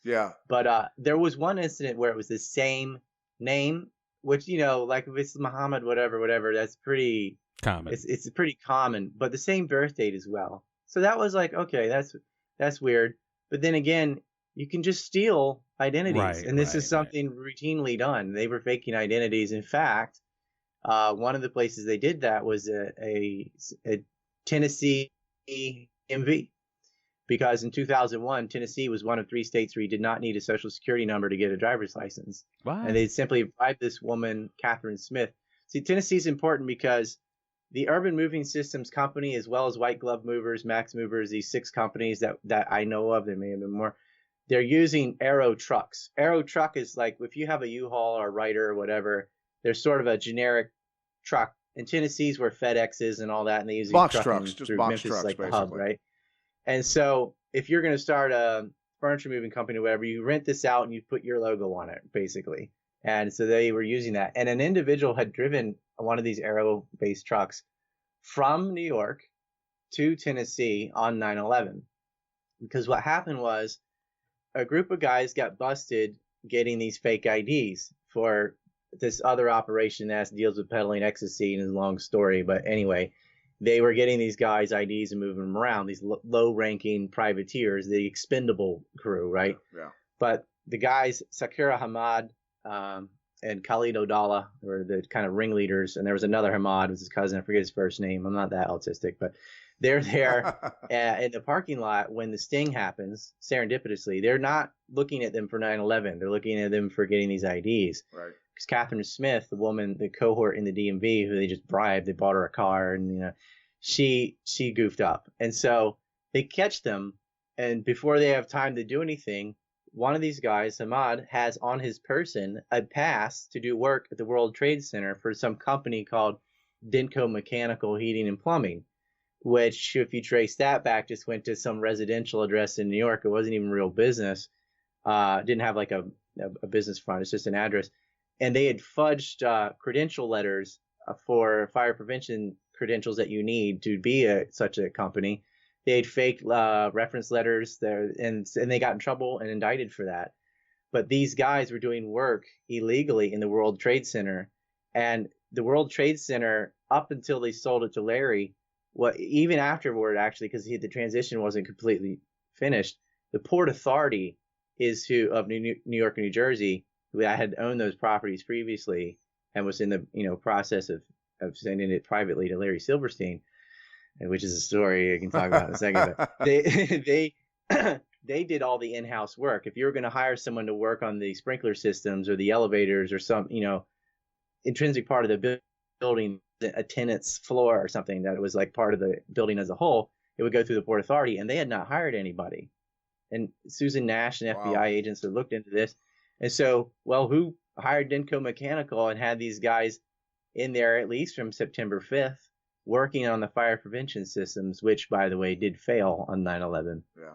Speaker 3: Yeah.
Speaker 4: But there was one incident where it was the same name, which, like if it's Muhammad, whatever, that's pretty
Speaker 2: common.
Speaker 4: It's pretty common, but the same birth date as well. So that was like, okay, that's weird. But then again, you can just steal identities.
Speaker 2: Right,
Speaker 4: and this is something routinely done. They were faking identities. In fact, one of the places they did that was a Tennessee MV, because in 2001, Tennessee was one of 3 states where you did not need a social security number to get a driver's license.
Speaker 2: What?
Speaker 4: And they simply bribed this woman, Catherine Smith. See, Tennessee is important because the Urban Moving Systems Company, as well as White Glove Movers, Max Movers, these 6 companies that I know of, there may have been more, they're using Aero trucks. Aero truck is like, if you have a U-Haul or a Ryder or whatever, they're sort of a generic truck. In Tennessee's where FedEx is and all that, and they use
Speaker 3: box trucks, just box
Speaker 4: Memphis,
Speaker 3: trucks,
Speaker 4: like
Speaker 3: basically.
Speaker 4: the hub, right? And so if you're going to start a furniture moving company or whatever, you rent this out and you put your logo on it, basically. And so they were using that. And an individual had driven one of these aero-based trucks from New York to Tennessee on 9/11. Because what happened was a group of guys got busted getting these fake IDs for this other operation that deals with peddling ecstasy, and it's a long story. But anyway, they were getting these guys IDs and moving them around, these low-ranking privateers, the expendable crew, right?
Speaker 3: Yeah.
Speaker 4: But the guys, Sakira Hamad and Khalid Odala, were the kind of ringleaders, and there was another Hamad, was his cousin. I forget his first name. I'm not that autistic, but they're there in the parking lot when the sting happens, serendipitously. They're not looking at them for 9/11. They're looking at them for getting these IDs.
Speaker 3: Right.
Speaker 4: Because Catherine Smith, the woman, the cohort in the DMV who they just bribed, they bought her a car, and she goofed up, and so they catch them, and before they have time to do anything, one of these guys, Hamad, has on his person a pass to do work at the World Trade Center for some company called Denko Mechanical Heating and Plumbing, which, if you trace that back, just went to some residential address in New York. It wasn't even real business. Didn't have like a business front. It's just an address. And they had fudged credential letters for fire prevention credentials that you need to be such a company. They had faked reference letters there, and they got in trouble and indicted for that. But these guys were doing work illegally in the World Trade Center, and the World Trade Center, up until they sold it to Larry, even afterward, actually, because the transition wasn't completely finished, the Port Authority is of New York and New Jersey, who I had owned those properties previously and was in the process of sending it privately to Larry Silverstein, which is a story I can talk about in a second. But they did all the in-house work. If you were going to hire someone to work on the sprinkler systems or the elevators or some intrinsic part of the building, a tenant's floor or something that was like part of the building as a whole, it would go through the Port Authority, and they had not hired anybody. And Susan Nash and FBI agents had looked into this. And so, who hired Denko Mechanical and had these guys in there at least from September 5th working on the fire prevention systems, which, by the way, did fail on 9/11.
Speaker 3: Yeah.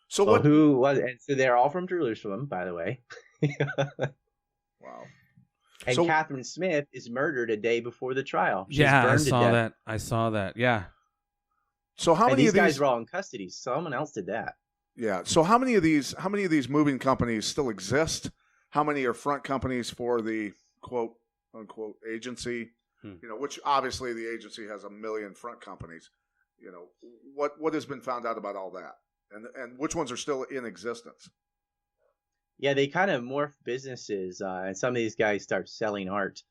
Speaker 3: So
Speaker 4: who was? And so they're all from Jerusalem, by the way.
Speaker 3: Wow.
Speaker 4: And Catherine Smith is murdered a day before the trial. She's
Speaker 2: yeah,
Speaker 4: burned to death.
Speaker 2: I saw that. Yeah.
Speaker 3: So how many
Speaker 4: these
Speaker 3: of these
Speaker 4: guys were all in custody? Someone else did that.
Speaker 3: Yeah. So how many of these moving companies still exist? How many are front companies for the quote unquote agency? Which obviously the agency has a million front companies. What has been found out about all that, and which ones are still in existence?
Speaker 4: Yeah, they kind of morph businesses, and some of these guys start selling art.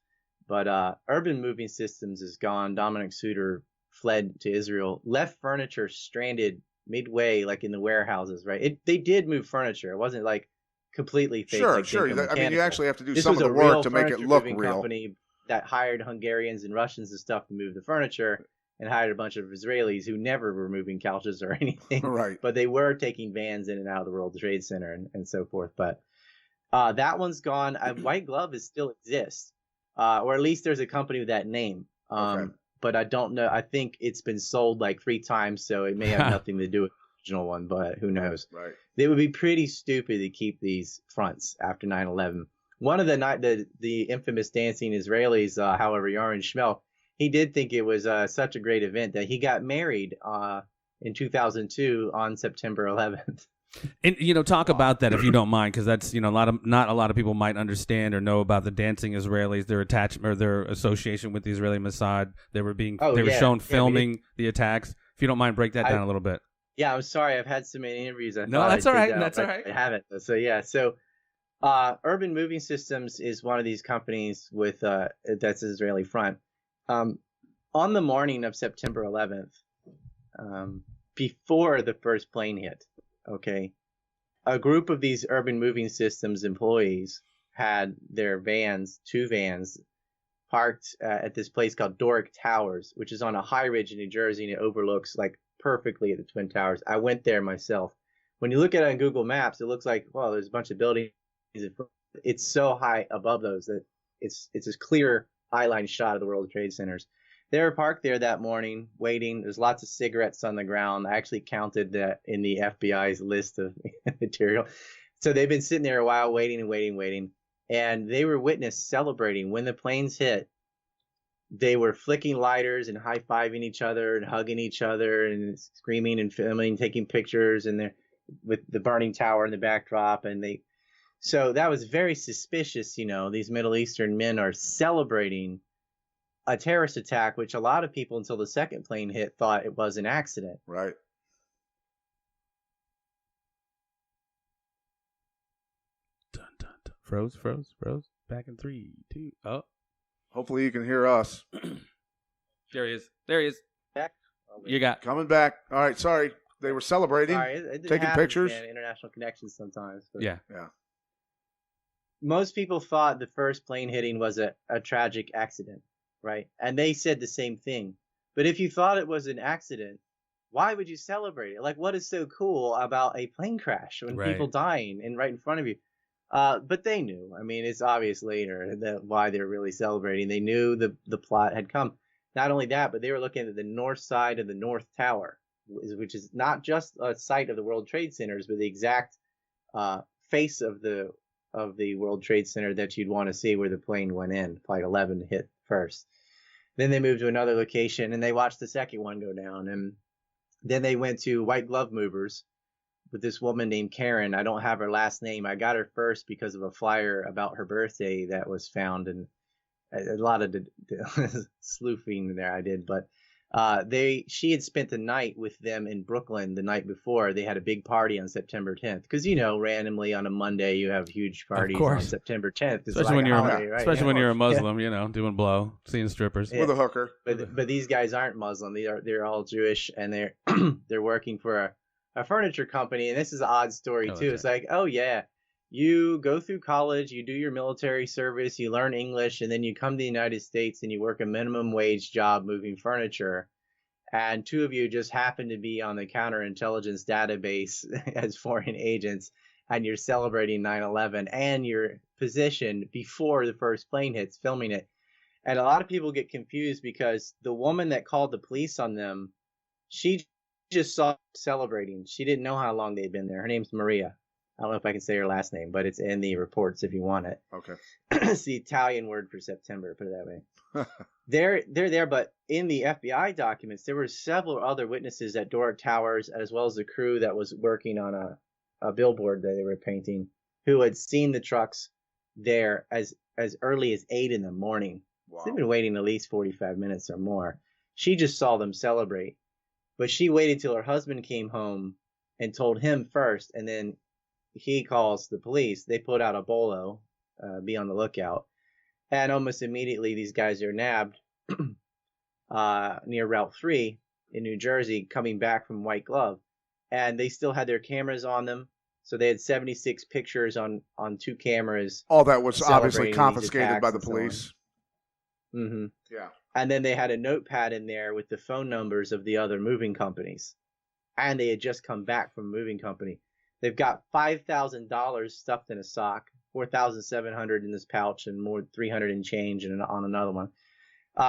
Speaker 4: But Urban Moving Systems is gone. Dominic Suter fled to Israel, left furniture stranded midway, like in the warehouses, right? They did move furniture. It wasn't like completely fake.
Speaker 3: Sure.
Speaker 4: I
Speaker 3: mean, you actually have to do
Speaker 4: this
Speaker 3: some of the work to make it look real.
Speaker 4: Company that hired Hungarians and Russians and stuff to move the furniture, and hired a bunch of Israelis who never were moving couches or anything.
Speaker 3: Right.
Speaker 4: But they were taking vans in and out of the World Trade Center and so forth. But that one's gone. White Glove still exists, or at least there's a company with that name.
Speaker 3: Okay.
Speaker 4: But I don't know. I think it's been sold like 3 times, so it may have nothing to do with the original one, but who knows?
Speaker 3: Right.
Speaker 4: It would be pretty stupid to keep these fronts after 9/11. One of the infamous dancing Israelis, however, Yaron Shmuel, he did think it was such a great event that he got married in 2002 on September 11th.
Speaker 2: And talk about that if you don't mind, because that's not a lot of people might understand or know about the dancing Israelis, their attachment or their association with the Israeli Mossad. They were shown filming the attacks. If you don't mind, break that down a little bit.
Speaker 4: Yeah, I'm sorry. I've had so many interviews.
Speaker 2: That's all right. That's all right.
Speaker 4: I haven't. So yeah. So Urban Moving Systems is one of these companies with that's an Israeli front. On the morning of September 11th, before the first plane hit, okay, a group of these Urban Moving Systems employees had their 2 vans, parked at this place called Doric Towers, which is on a high ridge in New Jersey, and it overlooks like perfectly at the Twin Towers. I went there myself. When you look at it on Google Maps, it looks like, well, there's a bunch of buildings. It's so high above those that it's this clear eyeline shot of the World Trade Centers. They were parked there that morning, waiting. There's lots of cigarettes on the ground. I actually counted that in the FBI's list of material. So they've been sitting there a while, waiting and waiting, waiting. And they were witnessed celebrating. When the planes hit, they were flicking lighters and high-fiving each other and hugging each other and screaming and filming, taking pictures, and they're with the burning tower in the backdrop. So that was very suspicious. These Middle Eastern men are celebrating a terrorist attack, which a lot of people until the second plane hit thought it was an accident.
Speaker 3: Right.
Speaker 2: Dun, dun, dun. Froze. Back in 3, 2. Oh,
Speaker 3: Hopefully you can hear us.
Speaker 2: there he is.
Speaker 4: Back.
Speaker 2: You got.
Speaker 3: Coming back. All right, sorry. They were celebrating,
Speaker 4: Sorry, it
Speaker 3: taking
Speaker 4: happens,
Speaker 3: pictures.
Speaker 4: man, international connections sometimes. But
Speaker 2: Yeah.
Speaker 4: most people thought the first plane hitting was a tragic accident, right? And they said the same thing. But if you thought it was an accident, why would you celebrate it? Like, what is so cool about a plane crash when
Speaker 2: Right.
Speaker 4: people dying and right in front of you? But they knew. I mean, it's obvious later why they're really celebrating. They knew the plot had come. Not only that, but they were looking at the north side of the North Tower, which is not just a site of the World Trade Centers, but the exact face of the World Trade Center that you'd want to see where the plane went in. Flight 11 hit first. Then they moved to another location and they watched the second one go down. And then they went to White Glove Movers with this woman named Karen. I don't have her last name. I got her first because of a flyer about her birthday that was found, and a lot of sleuthing there I did. But she had spent the night with them in Brooklyn the night before. They had a big party on September 10th because randomly on a Monday you have huge parties on September 10th. It's
Speaker 2: Especially
Speaker 4: like
Speaker 2: when you're
Speaker 4: holiday, right?
Speaker 2: especially when you're a Muslim, doing blow, seeing strippers.
Speaker 3: With a hooker.
Speaker 4: But these guys aren't Muslim. They're all Jewish, and they're working for a furniture company. And this is an odd story too. It's like, oh yeah, you go through college, you do your military service, you learn English, and then you come to the United States and you work a minimum wage job moving furniture. And two of you just happen to be on the counterintelligence database as foreign agents, and you're celebrating 9/11 and your position before the first plane hits, filming it. And a lot of people get confused because the woman that called the police on them, she just saw them celebrating. She didn't know how long they'd been there. Her name's Maria. I don't know if I can say her last name, but it's in the reports if you want it.
Speaker 3: Okay.
Speaker 4: It's the Italian word for September, put it that way. They're there, but in the FBI documents, there were several other witnesses at Doric Towers, as well as the crew that was working on a billboard that they were painting, who had seen the trucks there as early as 8 in the morning.
Speaker 3: Wow.
Speaker 4: They've been waiting at least 45 minutes or more. She just saw them celebrate, but she waited till her husband came home and told him first, and then he calls the police. They put out a bolo, be on the lookout. And almost immediately, these guys are nabbed near Route 3 in New Jersey, coming back from White Glove. And they still had their cameras on them. So they had 76 pictures on 2 cameras.
Speaker 3: All that was obviously
Speaker 4: celebrating these
Speaker 3: confiscated by the
Speaker 4: attacks and so on.
Speaker 3: police.
Speaker 4: Mm-hmm.
Speaker 3: Yeah.
Speaker 4: And then they had a notepad in there with the phone numbers of the other moving companies. And they had just come back from a moving company. They've got $5,000 stuffed in a sock, $4,700 in this pouch, and more $300 and change on another one.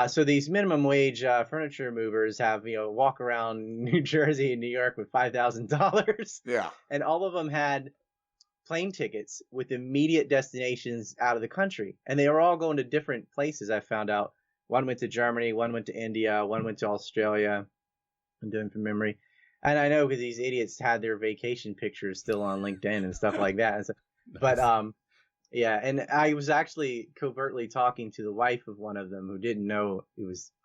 Speaker 4: So these minimum wage furniture movers have, walk around New Jersey and New York with $5,000.
Speaker 3: Yeah.
Speaker 4: And all of them had plane tickets with immediate destinations out of the country. And they were all going to different places, I found out. One went to Germany, one went to India, one went to Australia. I'm doing from memory. And I know because these idiots had their vacation pictures still on LinkedIn and stuff like that. And so, but yeah, and I was actually covertly talking to the wife of one of them who didn't know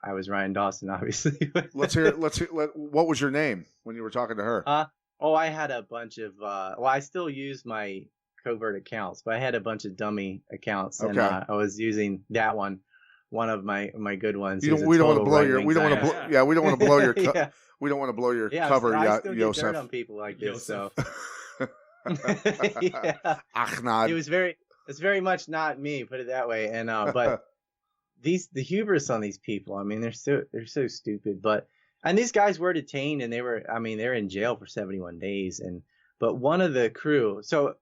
Speaker 4: I was Ryan Dawson, obviously.
Speaker 3: Let's hear. What was your name when you were talking to her?
Speaker 4: I had a bunch of. I still use my covert accounts, but I had a bunch of dummy accounts, and I was using that one of my good ones.
Speaker 3: We don't want to blow your. We don't want to. We don't want to blow your.
Speaker 4: Yeah.
Speaker 3: We don't want to blow your
Speaker 4: Yeah,
Speaker 3: cover,
Speaker 4: I still get
Speaker 3: Yosef.
Speaker 4: dirt on people like this, so.
Speaker 3: Yeah. Achnad.
Speaker 4: It's very much not me, put it that way. And but the hubris on these people, I mean, they're so stupid. And these guys were detained, and they're in jail for 71 days. But one of the crew. So,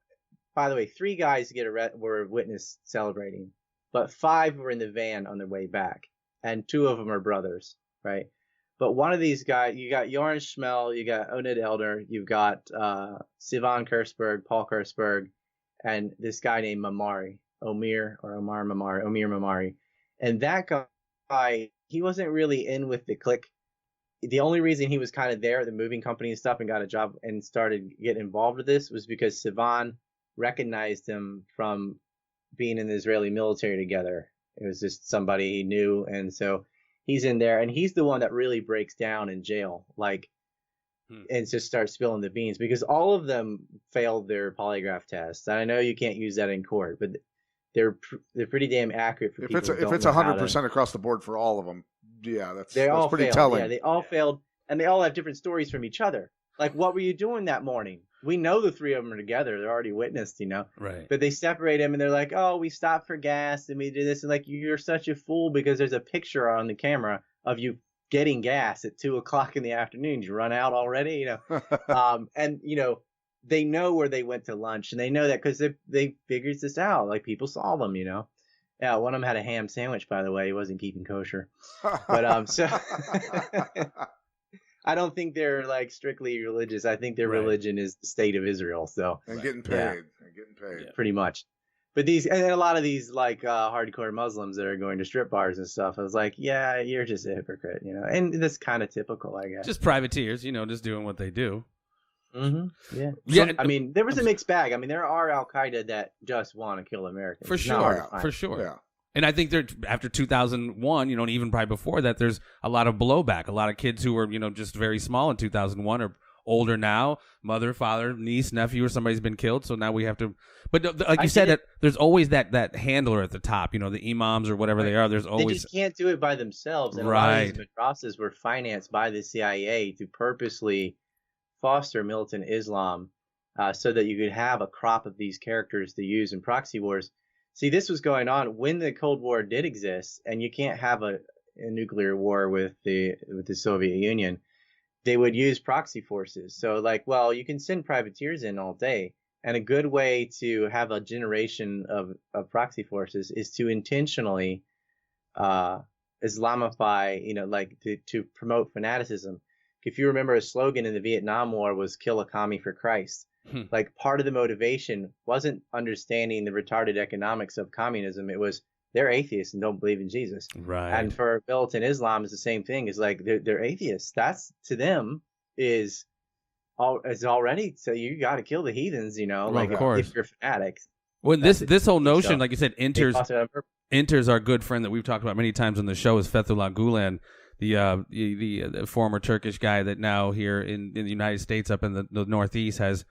Speaker 4: by the way, 3 guys were witnessed celebrating, but 5 were in the van on their way back. and 2 of them are brothers, right? But one of these guys, you got Jorn Schmel, you got Onid Elder, you've got Sivan Kursberg, Paul Kursberg, and this guy named Omir Mamari. And that guy, he wasn't really in with the clique. The only reason he was kind of there at the moving company and stuff and got a job and started getting involved with this was because Sivan recognized him from being in the Israeli military together. It was just somebody he knew, and so he's in there, and he's the one that really breaks down in jail, and just starts spilling the beans, because all of them failed their polygraph tests. And I know you can't use that in court, but they're pretty damn accurate for people.
Speaker 3: If it's 100% across the board for all of them, yeah, that's pretty
Speaker 4: failed.
Speaker 3: telling.
Speaker 4: Yeah, they all failed, and they all have different stories from each other. Like, what were you doing that morning? We know the 3 of them are together. They're already witnessed,
Speaker 2: Right.
Speaker 4: But they separate them, and they're like, oh, we stopped for gas, and we did this. And like, you're such a fool, because there's a picture on the camera of you getting gas at 2:00 in the afternoon. You run out already, and they know where they went to lunch, and they know that because they figured this out. Like, people saw them, Yeah, one of them had a ham sandwich, by the way. He wasn't keeping kosher. But so I don't think they're like strictly religious. I think their religion is the state of Israel. So
Speaker 3: and getting paid.
Speaker 4: Yeah, pretty much. But a lot of these like hardcore Muslims that are going to strip bars and stuff, I was like, yeah, you're just a hypocrite, And that's kind of typical, I guess.
Speaker 2: Just privateers, just doing what they do.
Speaker 4: Mm-hmm. Yeah.
Speaker 2: Yeah.
Speaker 4: I mean, there was a mixed bag. I mean, there are Al Qaeda that just want to kill Americans.
Speaker 2: For sure. For sure.
Speaker 3: Yeah.
Speaker 2: And I think after 2001, and even probably before that, there's a lot of blowback. A lot of kids who were, just very small in 2001 are older now. Mother, father, niece, nephew, or somebody's been killed. So now we have to. But like you said, there's always that handler at the top. The imams or whatever they are. There's always.
Speaker 4: They just can't do it by themselves. And a lot of these madrasas were financed by the CIA to purposely foster militant Islam, so that you could have a crop of these characters to use in proxy wars. See, this was going on when the Cold War did exist, and you can't have a nuclear war with the Soviet Union. They would use proxy forces. So, you can send privateers in all day, and a good way to have a generation of proxy forces is to intentionally Islamify, to promote fanaticism. If you remember, a slogan in the Vietnam War was "Kill a commie for Christ." Like, part of the motivation wasn't understanding the retarded economics of communism. It was they're atheists and don't believe in Jesus.
Speaker 2: Right.
Speaker 4: And for militant Islam, it's the same thing. It's like they're atheists. That's, to them, is already, so you got to kill the heathens,
Speaker 2: Well, of course.
Speaker 4: If you're fanatics.
Speaker 2: Well, this whole notion, like you said, enters our good friend that we've talked about many times on the show is Fethullah Gulen, the former Turkish guy that now here in the United States, up in the Northeast, has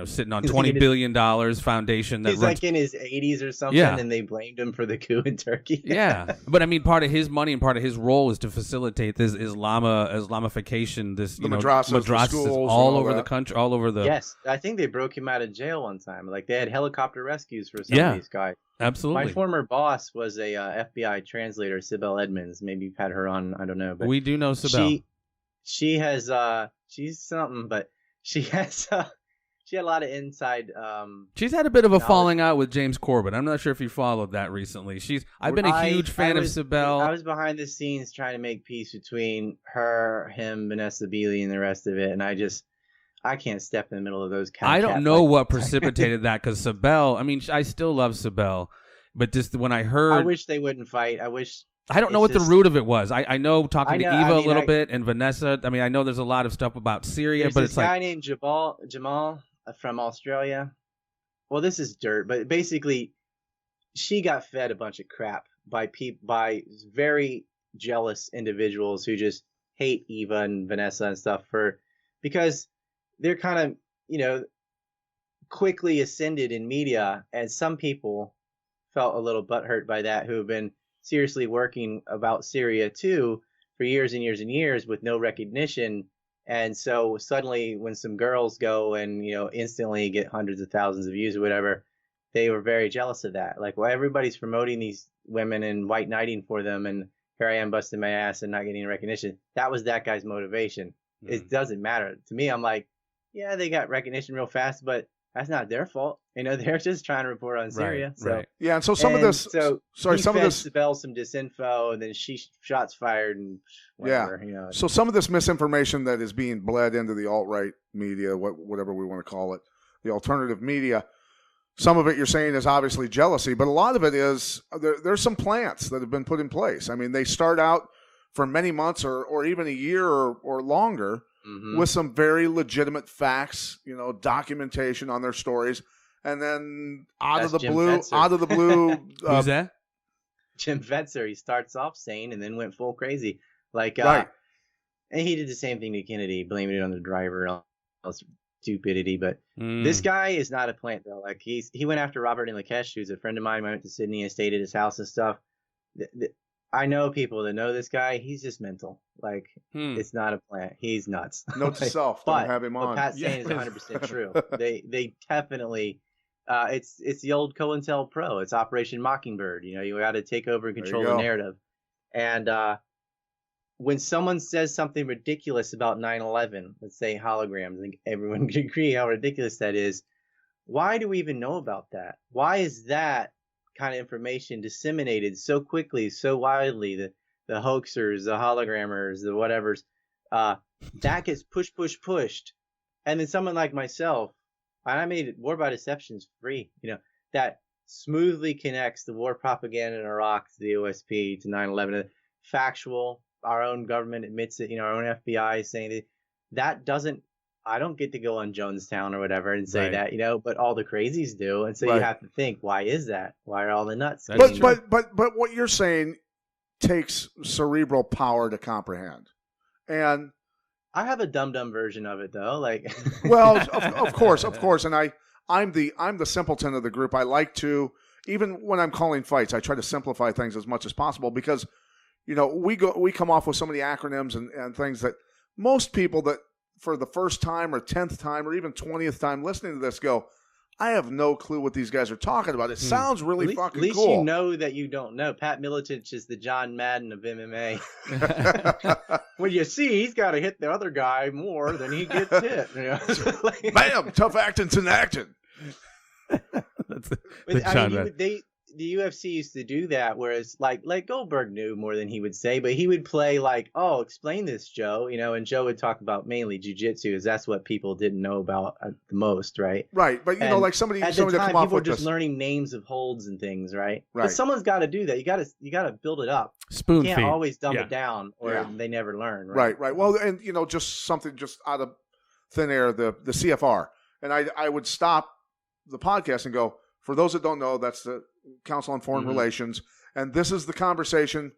Speaker 2: sitting on $20 billion foundation that
Speaker 4: he's
Speaker 2: runs,
Speaker 4: like in his 80s or something, and they blamed him for the coup in Turkey.
Speaker 2: Yeah, but I mean, part of his money and part of his role is to facilitate this Islamification, this madrasas all over the country, all over the.
Speaker 4: Yes, I think they broke him out of jail one time. Like, they had helicopter rescues for some of these guys.
Speaker 2: Absolutely.
Speaker 4: My former boss was a FBI translator, Sibel Edmonds. Maybe you've had her on. I don't know, but
Speaker 2: we do know Sibel.
Speaker 4: She has she's something, but she has. She had a lot of inside.
Speaker 2: She's had a bit of a falling out with James Corbett. I'm not sure if you followed that recently. I've been a huge fan of Sibel.
Speaker 4: I was behind the scenes trying to make peace between her, him, Vanessa Beeley, and the rest of it, and I can't step in the middle of those.
Speaker 2: I don't know what precipitated that, because Sibel. I mean, I still love Sibel, but just when I heard,
Speaker 4: I wish they wouldn't fight.
Speaker 2: I don't know what the root of it was. I know talking to Eva a little bit and Vanessa. I mean, I know there's a lot of stuff about Syria, but it's like
Speaker 4: guy named Jamal from Australia. Well, this is dirt, but basically, she got fed a bunch of crap by very jealous individuals who just hate Eva and Vanessa and stuff because they're kind of quickly ascended in media, and some people felt a little butthurt by that, who have been seriously working about Syria too for years and years and years with no recognition. And so suddenly, when some girls go and instantly get hundreds of thousands of views or whatever, they were very jealous of that. Like, well, everybody's promoting these women and white knighting for them, and here I am busting my ass and not getting recognition. That was that guy's motivation. It doesn't matter to me. I'm like, yeah, they got recognition real fast, but That's not their fault. They're just trying to report on Syria.
Speaker 2: Right.
Speaker 3: Yeah, and so some of this.
Speaker 4: So
Speaker 3: sorry, some of this.
Speaker 4: Bell some disinfo, and then shots fired, and whatever.
Speaker 3: Yeah. So some of this misinformation that is being bled into the alt-right media, whatever we want to call it, the alternative media. Some of it you're saying is obviously jealousy, but a lot of it is there's some plans that have been put in place. I mean, they start out for many months or even a year or longer with some very legitimate facts, documentation on their stories, and then out of the blue,
Speaker 2: who's that?
Speaker 4: Jim Fetzer. He starts off sane and then went full crazy,
Speaker 3: right.
Speaker 4: And he did the same thing to Kennedy, blaming it on the driver. Stupidity, but this guy is not a plant though. Like he went after Robert and Lakesh, who's a friend of mine. I went to Sydney and stayed at his house and stuff. I know people that know this guy. He's just mental. Like it's not a plant. He's nuts.
Speaker 3: Note to self: don't have him on.
Speaker 4: What Pat's saying is 100% true. They definitely. It's the old COINTELPRO. It's Operation Mockingbird. You got to take over and control the narrative. And when someone says something ridiculous about 9/11, let's say holograms, I think everyone can agree how ridiculous that is. Why do we even know about that? Why is that kind of information disseminated so quickly, so widely? The hoaxers, the hologrammers, the whatevers, that gets pushed. And then someone like myself, I made War by Deceptions free, that smoothly connects the war propaganda in Iraq to the OSP to 9/11, factual. Our own government admits it, our own FBI is saying that doesn't, I don't get to go on Jonestown or whatever and say that, but all the crazies do. And so you have to think, why is that? Why are all the nuts?
Speaker 3: But what you're saying takes cerebral power to comprehend. And
Speaker 4: I have a dumb version of it though. Like,
Speaker 3: well, of course. And I'm the simpleton of the group. I like to, even when I'm calling fights, I try to simplify things as much as possible because we come off with so many acronyms and things that most people that for the first time or 10th time or even 20th time listening to this go, I have no clue what these guys are talking about. It sounds really fucking cool.
Speaker 4: At least you know that you don't know. Pat Miletich is the John Madden of MMA. Well, you see, he's got to hit the other guy more than he gets hit.
Speaker 3: Bam! Tough acting's in action.
Speaker 2: That's the John Madden.
Speaker 4: The UFC used to do that, whereas like Goldberg knew more than he would say, but he would play like, oh, explain this, Joe, and Joe would talk about mainly jiu-jitsu, because that's what people didn't know about the most, right?
Speaker 3: Right, but like somebody
Speaker 4: at the time,
Speaker 3: come off
Speaker 4: people were
Speaker 3: with
Speaker 4: just
Speaker 3: this.
Speaker 4: learning names of holds and things, right?
Speaker 3: Right.
Speaker 4: But someone's got to do that. You got to build it up.
Speaker 2: Spoon
Speaker 4: feed. You can't
Speaker 2: feed.
Speaker 4: always dumb it down, or they never learn.
Speaker 3: Right. Well, and just something just out of thin air, the CFR, and I would stop the podcast and go, for those that don't know, that's the Council on Foreign Relations, and this is the conversation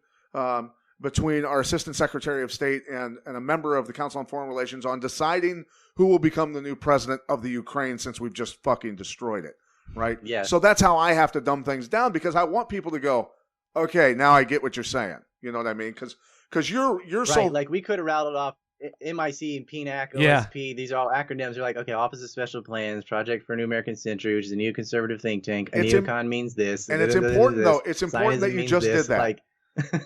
Speaker 3: between our Assistant Secretary of State and a member of the Council on Foreign Relations on deciding who will become the new president of the Ukraine, since we've just fucking destroyed it, right?
Speaker 4: Yeah.
Speaker 3: So that's how I have to dumb things down, because I want people to go, okay, now I get what you're saying. You know what I mean? Because you're
Speaker 4: right.
Speaker 3: so
Speaker 4: like we could have rattled off MIC and PNAC, OSP, these are all acronyms. They're like, okay, Office of Special Plans, Project for a New American Century, which is a neoconservative think tank. A neocon means this.
Speaker 3: And it's important, though. It's important that you just did that.
Speaker 4: Like,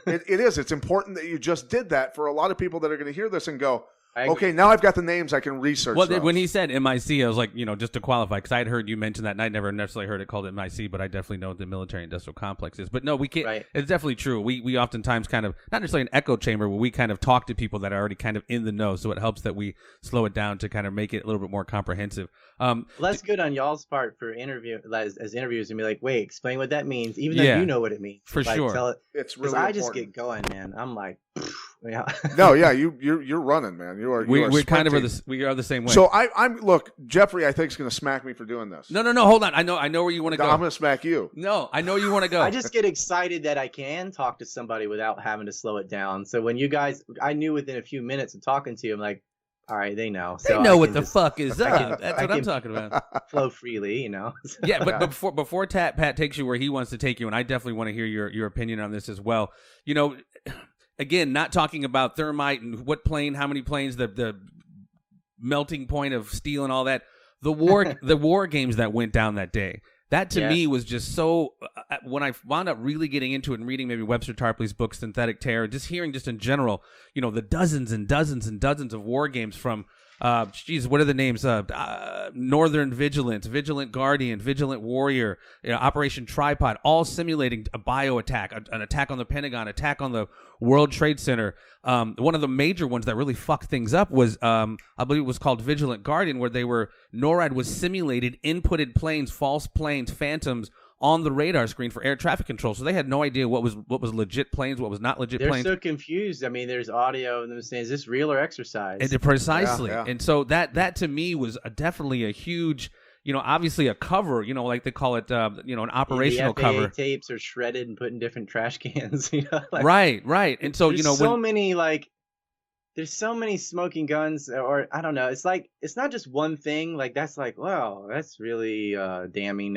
Speaker 3: it is. It's important that you just did that for a lot of people that are going to hear this and go, okay, now I've got the names. I can research.
Speaker 2: Well,
Speaker 3: those.
Speaker 2: when he said MIC, I was like, just to qualify, because I had heard you mention that, and I never necessarily heard it called MIC, but I definitely know what the military-industrial complex is. But no, we can't. Right. It's definitely true. We oftentimes kind of, not necessarily an echo chamber, but we kind of talk to people that are already kind of in the know, so it helps that we slow it down to kind of make it a little bit more comprehensive.
Speaker 4: Well, that's good on y'all's part for as interviewers, and be like, wait, explain what that means, even though you know what it means.
Speaker 2: For sure.
Speaker 4: Tell it.
Speaker 3: It's really
Speaker 4: I
Speaker 3: important.
Speaker 4: just get going, man. I'm like, yeah.
Speaker 3: No, yeah, you're running, man.
Speaker 2: We're kind of we are the same way.
Speaker 3: So I'm look, Jeffrey, I think is going to smack me for doing this.
Speaker 2: No, hold on. I know where you want to go.
Speaker 3: I'm going to smack you.
Speaker 2: No, I know you want to go.
Speaker 4: I just get excited that I can talk to somebody without having to slow it down. So when you guys, I knew within a few minutes of talking to you, I'm like, all right, they know. So
Speaker 2: they know what the fuck is that. That's what I'm talking about.
Speaker 4: Flow freely,
Speaker 2: Yeah, but before Pat takes you where he wants to take you, and I definitely want to hear your opinion on this as well. Again, not talking about thermite and what plane, how many planes, the melting point of steel and all that. The war games that went down that day. That to me was just so. When I wound up really getting into it and reading maybe Webster Tarpley's book Synthetic Terror, just hearing just in general, the dozens and dozens and dozens of war games from What are the names? Northern Vigilance, Vigilant Guardian, Vigilant Warrior, Operation Tripod, all simulating a bio attack, an attack on the Pentagon, attack on the World Trade Center. One of the major ones that really fucked things up was, I believe it was called Vigilant Guardian, where NORAD was simulated inputted planes, false planes, phantoms on the radar screen for air traffic control. So they had no idea what was legit planes, what was not legit planes.
Speaker 4: They're so confused. I mean, there's audio and them saying, "Is this real or exercise?"
Speaker 2: And precisely.
Speaker 3: Yeah.
Speaker 2: And so that to me was definitely a huge, obviously a cover, like they call it, an operational
Speaker 4: the FAA
Speaker 2: cover.
Speaker 4: Tapes are shredded and put in different trash cans.
Speaker 2: Right. And so,
Speaker 4: there's so many smoking guns, or I don't know. It's like, it's not just one thing. Like, that's like, wow, that's really damning,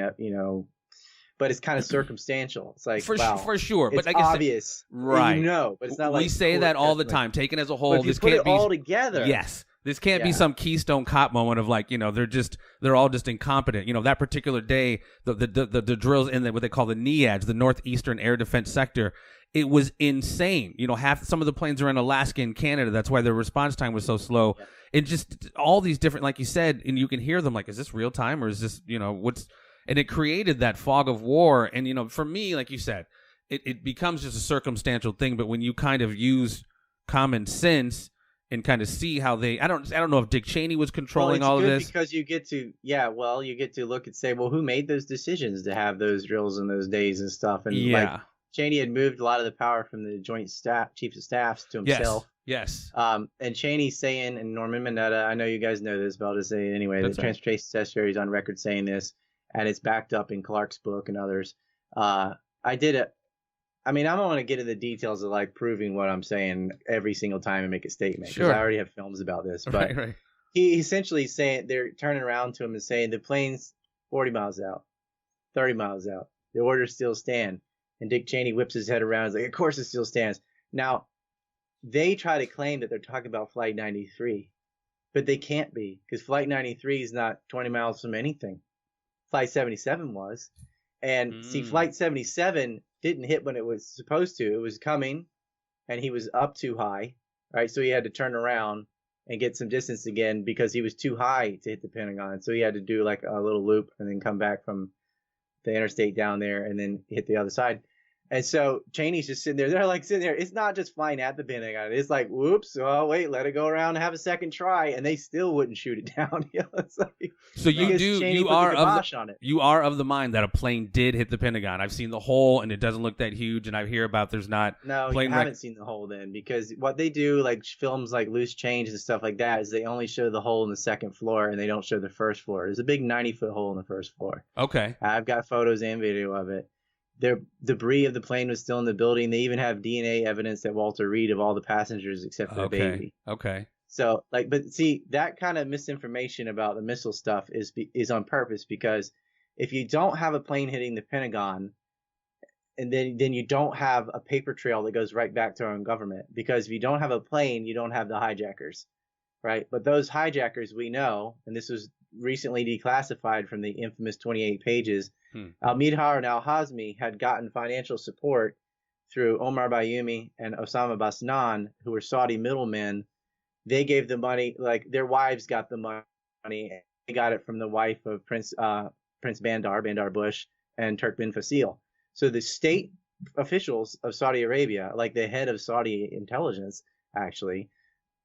Speaker 4: but it's kind of circumstantial. It's like,
Speaker 2: for sure.
Speaker 4: It's
Speaker 2: but like I said,
Speaker 4: obvious.
Speaker 2: right.
Speaker 4: But it's not like.
Speaker 2: We say that all the time. Taken as a whole,
Speaker 4: but if you
Speaker 2: this
Speaker 4: put
Speaker 2: can't
Speaker 4: it
Speaker 2: be
Speaker 4: all together.
Speaker 2: Yes. This can't be some Keystone Cop moment of like, they're all just incompetent. That particular day, the drills in what they call the NEADS, the Northeastern Air Defense Sector, it was insane. Some of the planes are in Alaska and Canada. That's why their response time was so slow. Yeah. And just all these different, like you said, and you can hear them like, is this real time or is this, what's, and it created that fog of war. And, for me, like you said, it becomes just a circumstantial thing. But when you kind of use common sense and kind of see how I don't know if Dick Cheney was controlling all of this.
Speaker 4: Because you get to look and say, well, who made those decisions to have those drills in those days and stuff? And like Cheney had moved a lot of the power from the Joint Chiefs of Staffs to himself.
Speaker 2: Yes.
Speaker 4: And Cheney's saying, and Norman Mineta, I know you guys know this, but I'll just say it anyway. The Transportation Secretary is on record saying this, and it's backed up in Clark's book and others. I don't want to get into the details of like proving what I'm saying every single time and make a statement, because I already have films about this. But
Speaker 2: right.
Speaker 4: He essentially saying, they're turning around to him and saying the plane's 40 miles out, 30 miles out. The orders still stand. And Dick Cheney whips his head around and is like, of course it still stands. Now, they try to claim that they're talking about Flight 93, but they can't be, because Flight 93 is not 20 miles from anything. Flight 77 was. And see, Flight 77 didn't hit when it was supposed to. It was coming, and he was up too high, right? So he had to turn around and get some distance again because he was too high to hit the Pentagon. So he had to do like a little loop and then come back from the interstate down there and then hit the other side. And so Cheney's just sitting there. They're like sitting there. It's not just flying at the Pentagon. It's like, whoops, oh, wait, let it go around and have a second try. And they still wouldn't shoot it down.
Speaker 2: So you are of the mind that a plane did hit the Pentagon. I've seen the hole, and it doesn't look that huge. And I hear about there's not.
Speaker 4: No, you haven't seen the hole then, because what they do, like films like Loose Change and stuff like that, is they only show the hole in the second floor and they don't show the first floor. There's a big 90-foot hole in the first floor.
Speaker 2: Okay.
Speaker 4: I've got photos and video of it. The debris of the plane was still in the building. They even have DNA evidence that Walter Reed of all the passengers except for the baby.
Speaker 2: Okay.
Speaker 4: So, but see, that kind of misinformation about the missile stuff is on purpose, because if you don't have a plane hitting the Pentagon, and then you don't have a paper trail that goes right back to our own government, because if you don't have a plane, you don't have the hijackers, right? But those hijackers, we know, and this was recently declassified from the infamous 28 pages. Al-Midhar and Al-Hazmi had gotten financial support through Omar Bayoumi and Osama Basnan, who were Saudi middlemen. They gave the money, like their wives got the money. They got it from the wife of Prince Bandar Bush, and Turk bin Fasil. So the state officials of Saudi Arabia, like the head of Saudi intelligence, actually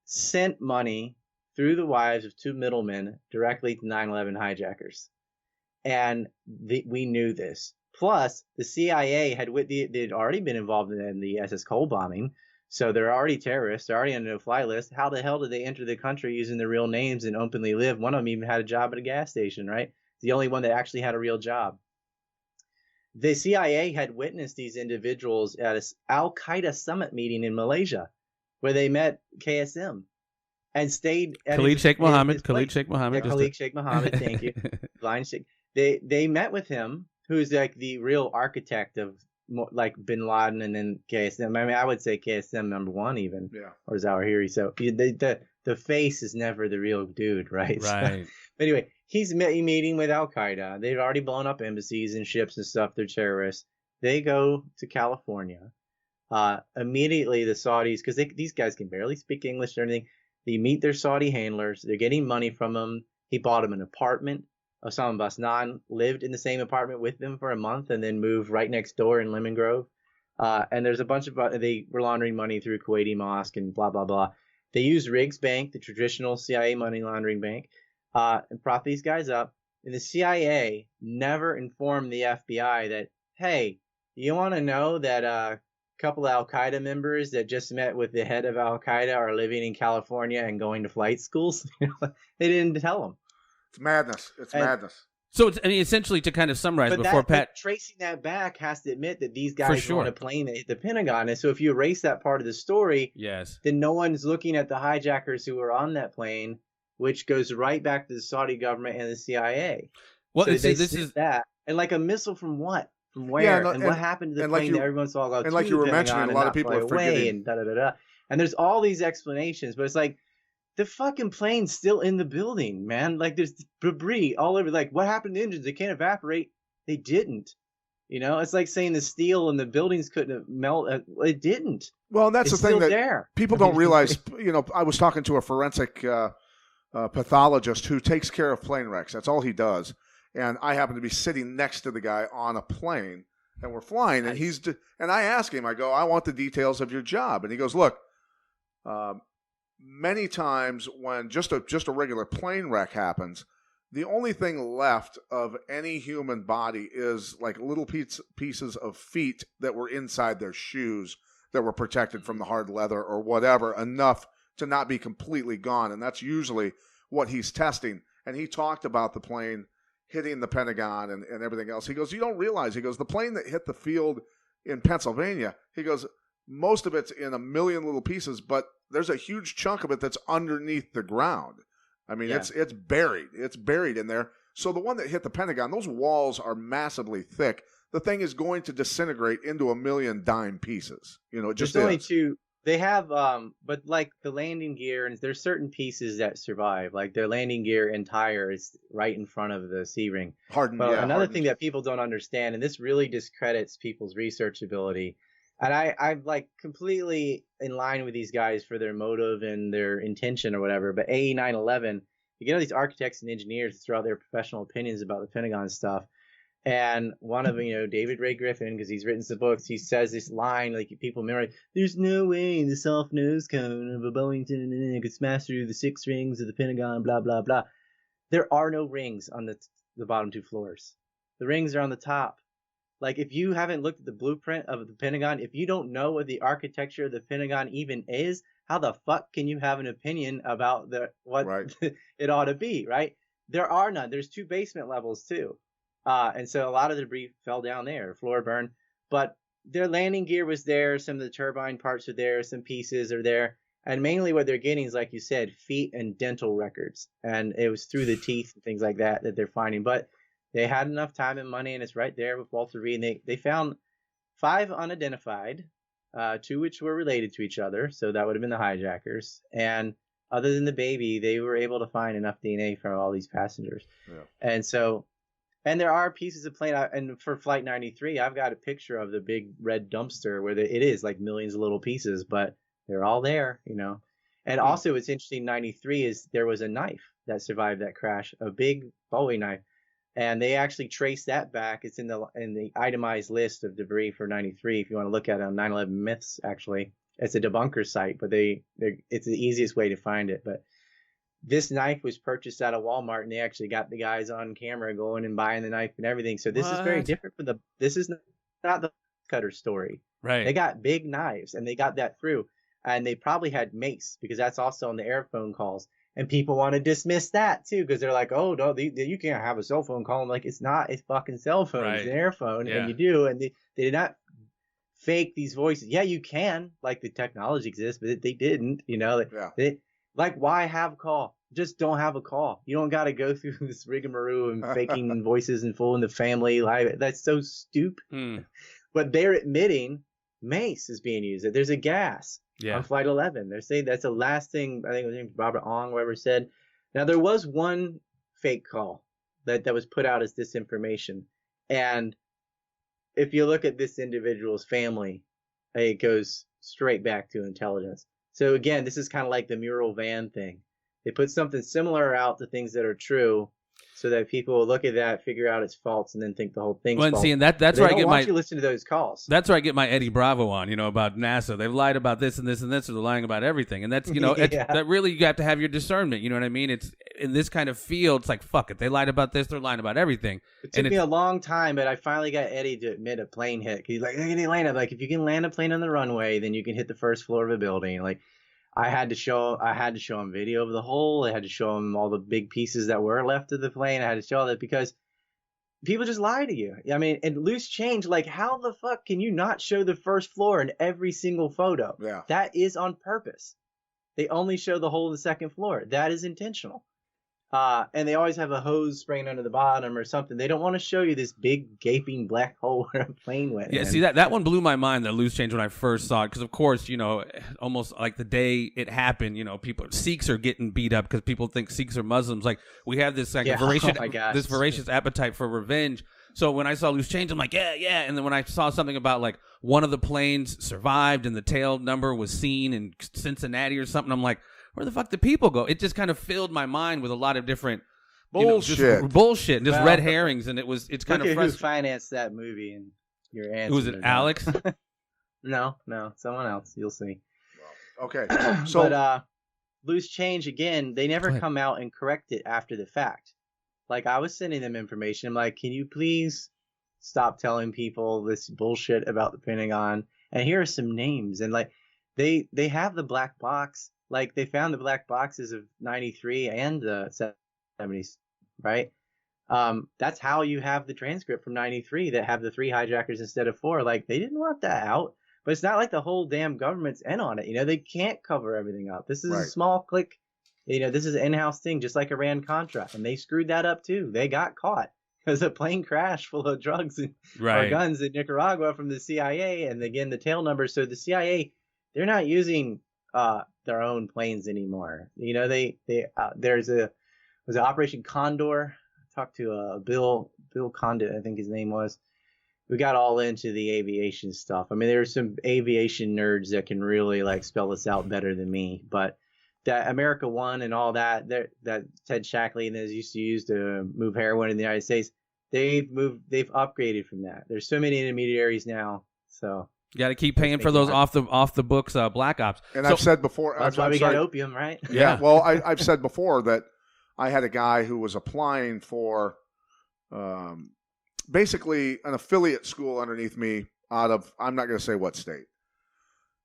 Speaker 4: sent money through the wives of two middlemen directly to 9/11 hijackers. And we knew this. Plus, the CIA they'd already been involved in the SS Cole bombing, so they're already terrorists. They're already on a no-fly list. How the hell did they enter the country using their real names and openly live? One of them even had a job at a gas station, right? The only one that actually had a real job. The CIA had witnessed these individuals at an Al-Qaeda summit meeting in Malaysia, where they met KSM. And stayed at
Speaker 2: Khalid Sheikh Mohammed.
Speaker 4: Khalid Sheikh Mohammed, thank you. Blind Sheikh. They met with him, who's like the real architect of like Bin Laden and then KSM. I mean, I would say KSM number one even, or Zawahiri. So the face is never the real dude, right?
Speaker 2: Right.
Speaker 4: But anyway, he's meeting with Al Qaeda. They've already blown up embassies and ships and stuff. They're terrorists. They go to California. Immediately, the Saudis, because these guys can barely speak English or anything. They meet their Saudi handlers. They're getting money from them. He bought them an apartment. Osama Basnan lived in the same apartment with them for a month and then moved right next door in Lemon Grove. And there's a bunch of they were laundering money through Kuwaiti Mosque and blah, blah, blah. They used Riggs Bank, the traditional CIA money laundering bank, and prop these guys up. And the CIA never informed the FBI that, hey, you want to know that a couple of Al-Qaeda members that just met with the head of Al-Qaeda are living in California and going to flight schools? They didn't tell them.
Speaker 3: It's madness. It's madness.
Speaker 2: So it's, I mean, essentially, to kind of summarize
Speaker 4: But
Speaker 2: before Pat,
Speaker 4: tracing that back has to admit that these guys
Speaker 2: sure.
Speaker 4: were on a plane that hit the Pentagon. And so if you erase that part of the story,
Speaker 2: yes,
Speaker 4: then no one's looking at the hijackers who were on that plane, which goes right back to the Saudi government and the CIA.
Speaker 2: well,
Speaker 4: So
Speaker 2: this is
Speaker 4: that. And like a missile from what? From where?
Speaker 3: Yeah,
Speaker 4: and what happened to the
Speaker 3: and like
Speaker 4: plane
Speaker 3: you-
Speaker 4: that everyone's all go
Speaker 3: and like you were mentioning, a lot of people are forgetting.
Speaker 4: And da-da-da-da. And there's all these explanations, but it's like, the fucking plane's still in the building, man. Like, there's debris all over. Like, what happened to the engines? They can't evaporate. They didn't. You know, it's like saying the steel in the buildings couldn't melt. It didn't.
Speaker 3: Well, and that's
Speaker 4: It's
Speaker 3: the thing
Speaker 4: still
Speaker 3: that
Speaker 4: there.
Speaker 3: people don't realize. I was talking to a forensic pathologist who takes care of plane wrecks. That's all he does. And I happen to be sitting next to the guy on a plane, and we're flying. And and I ask him, I go, I want the details of your job. And he goes, look, many times when just a regular plane wreck happens, the only thing left of any human body is like little pieces of feet that were inside their shoes that were protected from the hard leather or whatever, enough to not be completely gone. And that's usually what he's testing. And he talked about the plane hitting the Pentagon and everything else. He goes, you don't realize, he goes, the plane that hit the field in Pennsylvania, he goes, most of it's in a million little pieces, but there's a huge chunk of it that's underneath the ground. I mean, it's buried. It's buried in there. So the one that hit the Pentagon, those walls are massively thick. The thing is going to disintegrate into a million dime pieces. It just
Speaker 4: There's only
Speaker 3: is.
Speaker 4: two. They have, but like the landing gear, and there's certain pieces that survive. Like their landing gear and tire is right in front of the C-ring.
Speaker 3: Hardened.
Speaker 4: But another
Speaker 3: hardened.
Speaker 4: thing that people don't understand, and this really discredits people's research ability, and I'm like completely in line with these guys for their motive and their intention or whatever. But AE 9/11, you get all these architects and engineers to throw out their professional opinions about the Pentagon stuff. And one of them, David Ray Griffin, because he's written some books, he says this line, like people memorize, there's no way the soft nose cone of a Boeing could smash through the 6 rings of the Pentagon, blah, blah, blah. There are no rings on the bottom 2 floors. The rings are on the top. Like, if you haven't looked at the blueprint of the Pentagon, if you don't know what the architecture of the Pentagon even is, how the fuck can you have an opinion about what
Speaker 3: Right.
Speaker 4: it ought to be, right? There are none. There's 2 basement levels, too. And so a lot of the debris fell down there, floor burned. But their landing gear was there. Some of the turbine parts are there. Some pieces are there. And mainly what they're getting is, like you said, feet and dental records. And it was through the teeth and things like that they're finding. But they had enough time and money, and it's right there with Walter Reed. And they found 5 unidentified, 2 which were related to each other. So that would have been the hijackers. And other than the baby, they were able to find enough DNA from all these passengers. Yeah. And there are pieces of plane. And for Flight 93, I've got a picture of the big red dumpster where it is like millions of little pieces, but they're all there, And also, what's interesting, 93 is there was a knife that survived that crash, a big Bowie knife. And they actually traced that back. It's in the itemized list of debris for 93. If you want to look at it on 9/11 Myths, actually, it's a debunker site, but it's the easiest way to find it. But this knife was purchased out of Walmart, and they actually got the guys on camera going and buying the knife and everything. So this is very different from this is not the cutter story.
Speaker 2: right?
Speaker 4: They got big knives, and they got that through. And they probably had mace, because that's also on the air phone calls. And people want to dismiss that too, because they're like, oh, no, you can't have a cell phone call. I'm like, it's not a fucking cell phone.
Speaker 2: Right.
Speaker 4: It's an air phone,
Speaker 2: Yeah.
Speaker 4: and you do. And they did not fake these voices. Yeah, you can, like the technology exists, but they didn't, like, why have a call? Just don't have a call. You don't got to go through this rigmarole and faking voices and fooling the family. That's so stupid. But they're admitting mace is being used. There's a gas on Flight 11. They're saying that's the last thing, I think it was Robert Ong, whoever said. Now, there was one fake call that was put out as disinformation. And if you look at this individual's family, it goes straight back to intelligence. So again, this is kind of like the mural van thing. They put something similar out to things that are true, so that people will look at that, figure out its faults, and then think the whole thing's
Speaker 2: Well, and
Speaker 4: false.
Speaker 2: see, and that's where I get my.
Speaker 4: You listen to those calls.
Speaker 2: That's where I get my Eddie Bravo on, about NASA. They've lied about this and this and this, or they're lying about everything. And that's, that really, you have to have your discernment. You know what I mean? It's in this kind of field, it's like, fuck it. They lied about this, they're lying about everything.
Speaker 4: It took me a long time, but I finally got Eddie to admit a plane hit. He's like, if you can land a plane on the runway, then you can hit the first floor of a building. Like, I had to show him video of the hole. I had to show him all the big pieces that were left of the plane. I had to show all that because people just lie to you. I mean, and loose change, like, how the fuck can you not show the first floor in every single photo?
Speaker 3: Yeah.
Speaker 4: That is on purpose. They only show the hole in the second floor. That is intentional. And they always have a hose spraying under the bottom or something. They don't want to show you this big gaping black hole where a plane went.
Speaker 2: Yeah, see, that one blew my mind, that loose change, when I first saw it. Because, of course, almost like the day it happened, Sikhs are getting beat up because people think Sikhs are Muslims. Like, we have this voracious appetite for revenge. So when I saw loose change, I'm like, yeah. And then when I saw something about, like, one of the planes survived and the tail number was seen in Cincinnati or something, I'm like, where the fuck did people go? It just kind of filled my mind with a lot of different
Speaker 3: bullshit,
Speaker 2: bullshit, and just red herrings, and it's kind of
Speaker 4: frustrating. Who
Speaker 2: frustrating.
Speaker 4: financed that movie and your answer?
Speaker 2: Was it Alex?
Speaker 4: No, someone else. You'll see.
Speaker 3: Okay, so
Speaker 4: but loose change again. They never come out and correct it after the fact. Like, I was sending them information. I'm like, can you please stop telling people this bullshit about the Pentagon? And here are some names, and like they have the black box. Like, they found the black boxes of 93 and the 70s, right? That's how you have the transcript from 93 that have the 3 hijackers instead of 4. Like, they didn't want that out. But it's not like the whole damn government's in on it. They can't cover everything up. This is a small clique. This is an in-house thing, just like Iran-Contra. And they screwed that up, too. They got caught because a plane crashed full of drugs or guns in Nicaragua from the CIA. And, again, the tail numbers. So the CIA, they're not using their own planes anymore. There's was it Operation Condor? I talked to Bill Condit, I think his name was. We got all into the aviation stuff. I mean, there's some aviation nerds that can really like spell this out better than me. But that America One and all that Ted Shackley and those used to use to move heroin in the United States, they've upgraded from that. There's so many intermediaries now, so.
Speaker 2: You got to keep paying for those off the books Black Ops.
Speaker 3: And I've said before,
Speaker 4: that's why we got opium, right?
Speaker 3: Yeah. Well, I've said before that I had a guy who was applying for basically an affiliate school underneath me out of, I'm not going to say what state.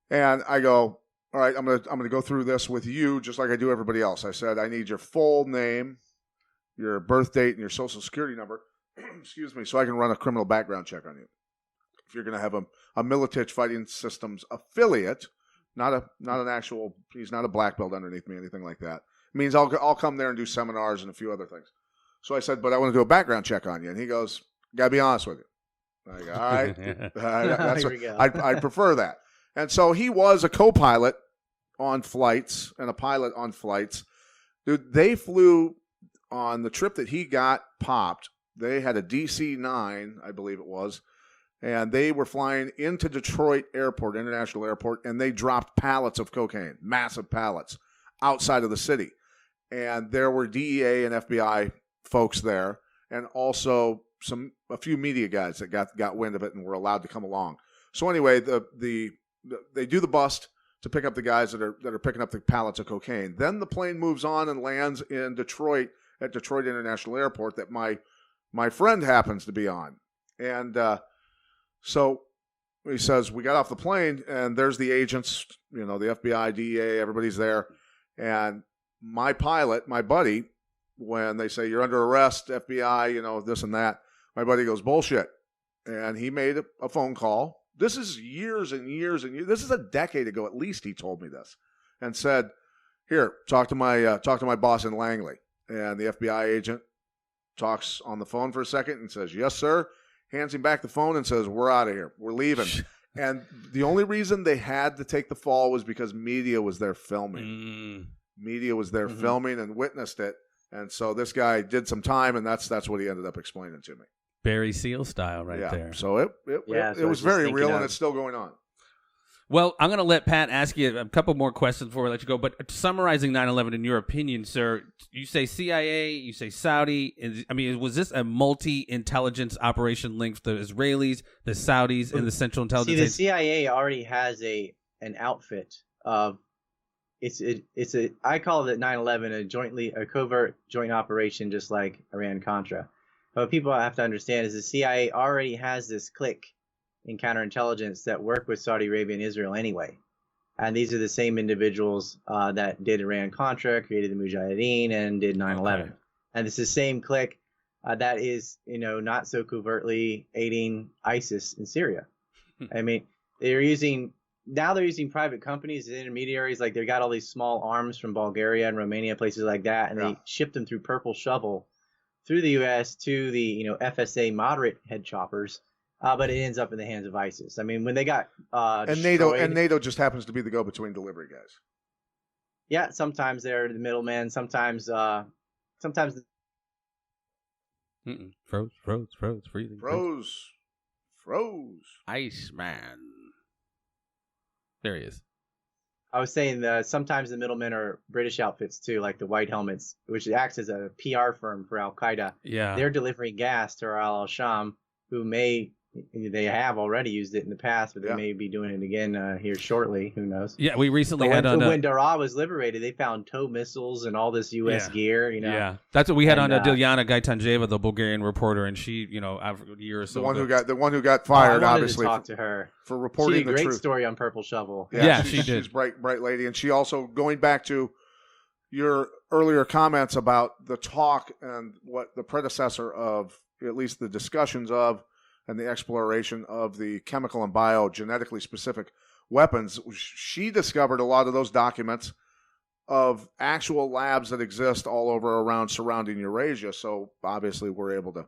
Speaker 3: And I go, all right, I'm going to go through this with you just like I do everybody else. I said, I need your full name, your birth date, and your social security number. Excuse me, so I can run a criminal background check on you. If you're going to have a Militich Fighting Systems affiliate, not an actual, he's not a black belt underneath me, anything like that. It means I'll come there and do seminars and a few other things. So I said, but I want to do a background check on you. And he goes, gotta be honest with you. I go, all right. I'd prefer that. And so he was a co-pilot on flights and a pilot on flights. Dude, they flew on the trip that he got popped. They had a DC-9, I believe it was. And they were flying into Detroit Airport, International Airport, and they dropped pallets of cocaine, massive pallets, outside of the city. And there were DEA and FBI folks there, and also a few media guys that got wind of it and were allowed to come along. So anyway, they do the bust to pick up the guys that are picking up the pallets of cocaine. Then the plane moves on and lands in Detroit at Detroit International Airport that my friend happens to be on. And so he says, we got off the plane, and there's the agents, the FBI, DEA, everybody's there. And my pilot, my buddy, when they say, you're under arrest, FBI, this and that, my buddy goes, bullshit. And he made a phone call. This is years and years and years. This is a decade ago, at least he told me this, and said, here, talk to my boss in Langley. And the FBI agent talks on the phone for a second and says, yes, sir. Hands him back the phone and says, we're out of here. We're leaving. And the only reason they had to take the fall was because media was there filming. Media was there filming and witnessed it. And so this guy did some time, and that's what he ended up explaining to me.
Speaker 2: Barry Seal style there.
Speaker 3: So it was very real, and it's still going on.
Speaker 2: Well, I'm going to let Pat ask you a couple more questions before we let you go. But summarizing 9/11 in your opinion, sir, you say CIA, you say Saudi. Was this a multi-intelligence operation linked to the Israelis, the Saudis, and the Central Intelligence?
Speaker 4: See, the CIA already has an outfit of I call it 9/11 a covert joint operation, just like Iran-Contra. But what people have to understand is the CIA already has this clique in counterintelligence that work with Saudi Arabia and Israel anyway. And these are the same individuals that did Iran-Contra, created the Mujahideen, and did 9/11. Okay. And it's the same clique that is, not so covertly aiding ISIS in Syria. I mean, they're using private companies as intermediaries. Like, they've got all these small arms from Bulgaria and Romania, places like that, and they ship them through Purple Shovel through the U.S. to the FSA moderate head choppers. But it ends up in the hands of ISIS. I mean, when they got
Speaker 3: and NATO just happens to be the go-between delivery guys.
Speaker 4: Yeah, sometimes they're the middleman. Sometimes.
Speaker 2: Froze, freezing.
Speaker 3: Froze.
Speaker 2: Iceman. There he is.
Speaker 4: I was saying that sometimes the middlemen are British outfits too, like the White Helmets, which acts as a PR firm for Al Qaeda.
Speaker 2: Yeah,
Speaker 4: they're delivering gas to al-Sham, who they have already used it in the past, but they may be doing it again here shortly. Who knows?
Speaker 2: Yeah, we recently
Speaker 4: when Daraa was liberated, they found tow missiles and all this U.S. gear.
Speaker 2: Yeah, that's what we had on Dilyana Gaitanjeva, the Bulgarian reporter, and she, a year or so.
Speaker 3: The one who got fired, obviously.
Speaker 4: To talk to her
Speaker 3: for reporting the truth.
Speaker 4: She had a great story on Purple Shovel.
Speaker 3: Yeah, she did. She's a bright lady, and she also, going back to your earlier comments about the talk and what the predecessor of, at least the discussions of, and the exploration of the chemical and biogenetically specific weapons, she discovered a lot of those documents of actual labs that exist all over around surrounding Eurasia. So obviously we're able to,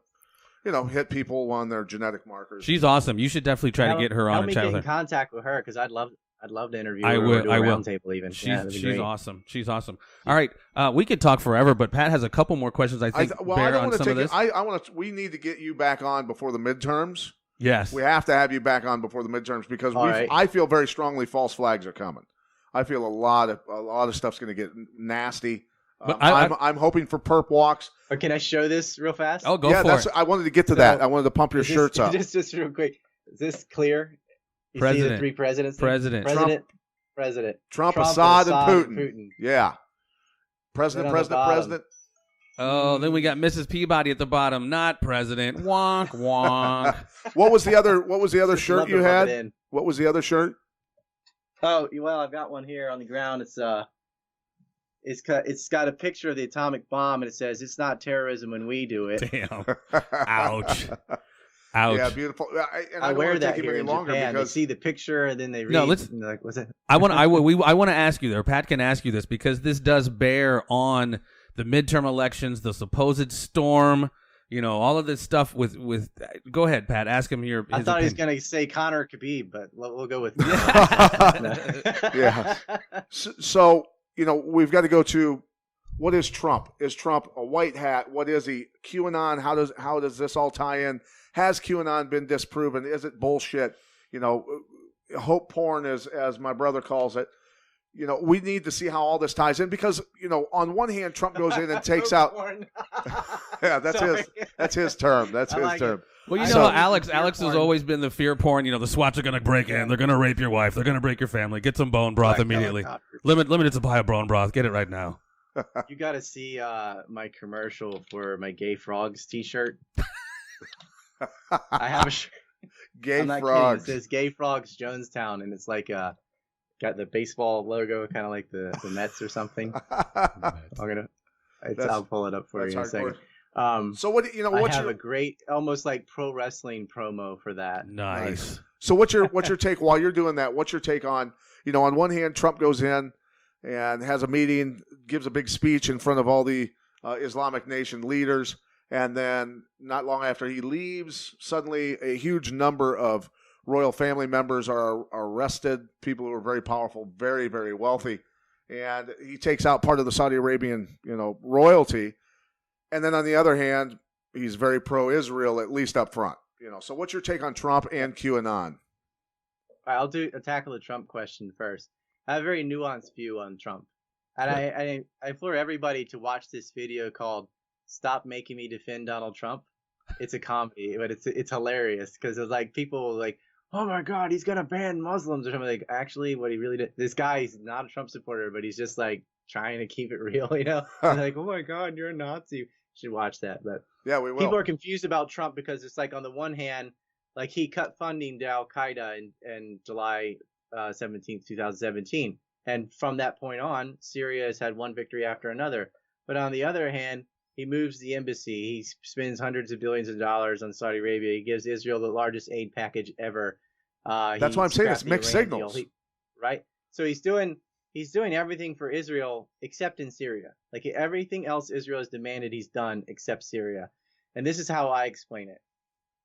Speaker 3: hit people on their genetic markers.
Speaker 2: She's awesome. You should definitely try to get her on and chat with her.
Speaker 4: Help me get in contact with her, because I'd love to interview her.
Speaker 2: I will.
Speaker 4: Roundtable even.
Speaker 2: She's awesome. She's awesome. All right, we could talk forever, but Pat has a couple more questions. I think bear on some of this.
Speaker 3: We need to get you back on before the midterms.
Speaker 2: Yes,
Speaker 3: we have to have you back on before the midterms, because I feel very strongly false flags are coming. I feel a lot of stuff's going to get nasty. I'm hoping for perp walks.
Speaker 4: Or can I show this real fast?
Speaker 2: Oh, go for it.
Speaker 3: I wanted to get to that. I wanted to pump your shirts up.
Speaker 4: Just real quick. Is this clear? You
Speaker 2: President.
Speaker 4: see the three presidents?
Speaker 2: President.
Speaker 3: Trump, Assad, and Putin. Yeah. President.
Speaker 2: Oh, then we got Mrs. Peabody at the bottom, not president. Wonk wonk.
Speaker 3: What was the other shirt you had? What was the other shirt?
Speaker 4: Oh, well, I've got one here on the ground. It's got a picture of the atomic bomb, and it says, "It's not terrorism when we do it."
Speaker 2: Damn. Ouch.
Speaker 3: Yeah, beautiful.
Speaker 4: I wear that here in Japan. They see the picture and then they read.
Speaker 2: No, let's.
Speaker 4: And they're like, what's it?
Speaker 2: I want to ask you there. Pat can ask you this, because this does bear on the midterm elections, the supposed storm. All of this stuff with. Go ahead, Pat. Ask him your.
Speaker 4: I thought he was going to say Conor Khabib, but we'll go with.
Speaker 3: Yeah. So we've got to go to. What is Trump? Is Trump a white hat? What is he? QAnon? How does this all tie in? Has QAnon been disproven? Is it bullshit? Hope porn, as my brother calls it. We need to see how all this ties in, because on one hand, Trump goes in and takes out. Yeah, that's his term. That's his term.
Speaker 2: Well, Alex has always been the fear porn. The SWATs are going to break in. They're going to rape your wife. They're going to break your family. Get some bone broth immediately. Limited supply of bone broth. Get it right now.
Speaker 4: You got to see my commercial for my Gay Frogs T-shirt. I have a shirt.
Speaker 3: Gay Frogs.
Speaker 4: It says Gay Frogs Jonestown, and it's like got the baseball logo, kind of like the Mets or something. I'll pull it up for you in a second.
Speaker 3: So what
Speaker 4: I have a great, almost like pro wrestling promo for that.
Speaker 2: Nice.
Speaker 3: So what's your take while you're doing that? What's your take on on one hand, Trump goes in and has a meeting, gives a big speech in front of all the Islamic nation leaders. And then not long after he leaves, suddenly a huge number of royal family members are arrested, people who are very powerful, very, very wealthy. And he takes out part of the Saudi Arabian, royalty. And then on the other hand, he's very pro-Israel, at least up front. So what's your take on Trump and QAnon?
Speaker 4: I'll tackle the Trump question first. I have a very nuanced view on Trump, and I implore everybody to watch this video called "Stop Making Me Defend Donald Trump." It's a comedy, but it's hilarious because it's like people like, oh my God, he's gonna ban Muslims or something. Like, actually, what he really did, this guy, he's not a Trump supporter, but he's just like trying to keep it real, you know? Like, oh my God, you're a Nazi. You should watch that. But
Speaker 3: yeah, we will.
Speaker 4: People are confused about Trump because it's like, on the one hand, like he cut funding to Al Qaeda in July 17th, 2017, and from that point on, Syria has had one victory after another. But on the other hand, he moves the embassy. He spends hundreds of billions of dollars on Saudi Arabia. He gives Israel the largest aid package ever.
Speaker 3: That's why I'm saying it's mixed signals,
Speaker 4: right? So he's doing everything for Israel except in Syria. Like, everything else Israel has demanded, he's done except Syria. And this is how I explain it.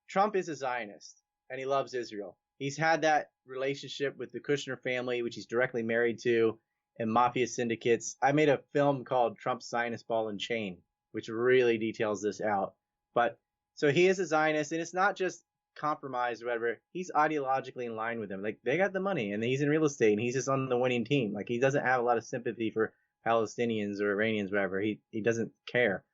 Speaker 4: Trump is a Zionist, and he loves Israel. He's had that relationship with the Kushner family, which he's directly married to, and mafia syndicates. I made a film called Trump's Zionist Ball and Chain, which really details this out. But so he is a Zionist, and it's not just compromise or whatever. He's ideologically in line with them. Like, they got the money, and he's in real estate, and he's just on the winning team. Like, he doesn't have a lot of sympathy for Palestinians or Iranians, whatever. He doesn't care.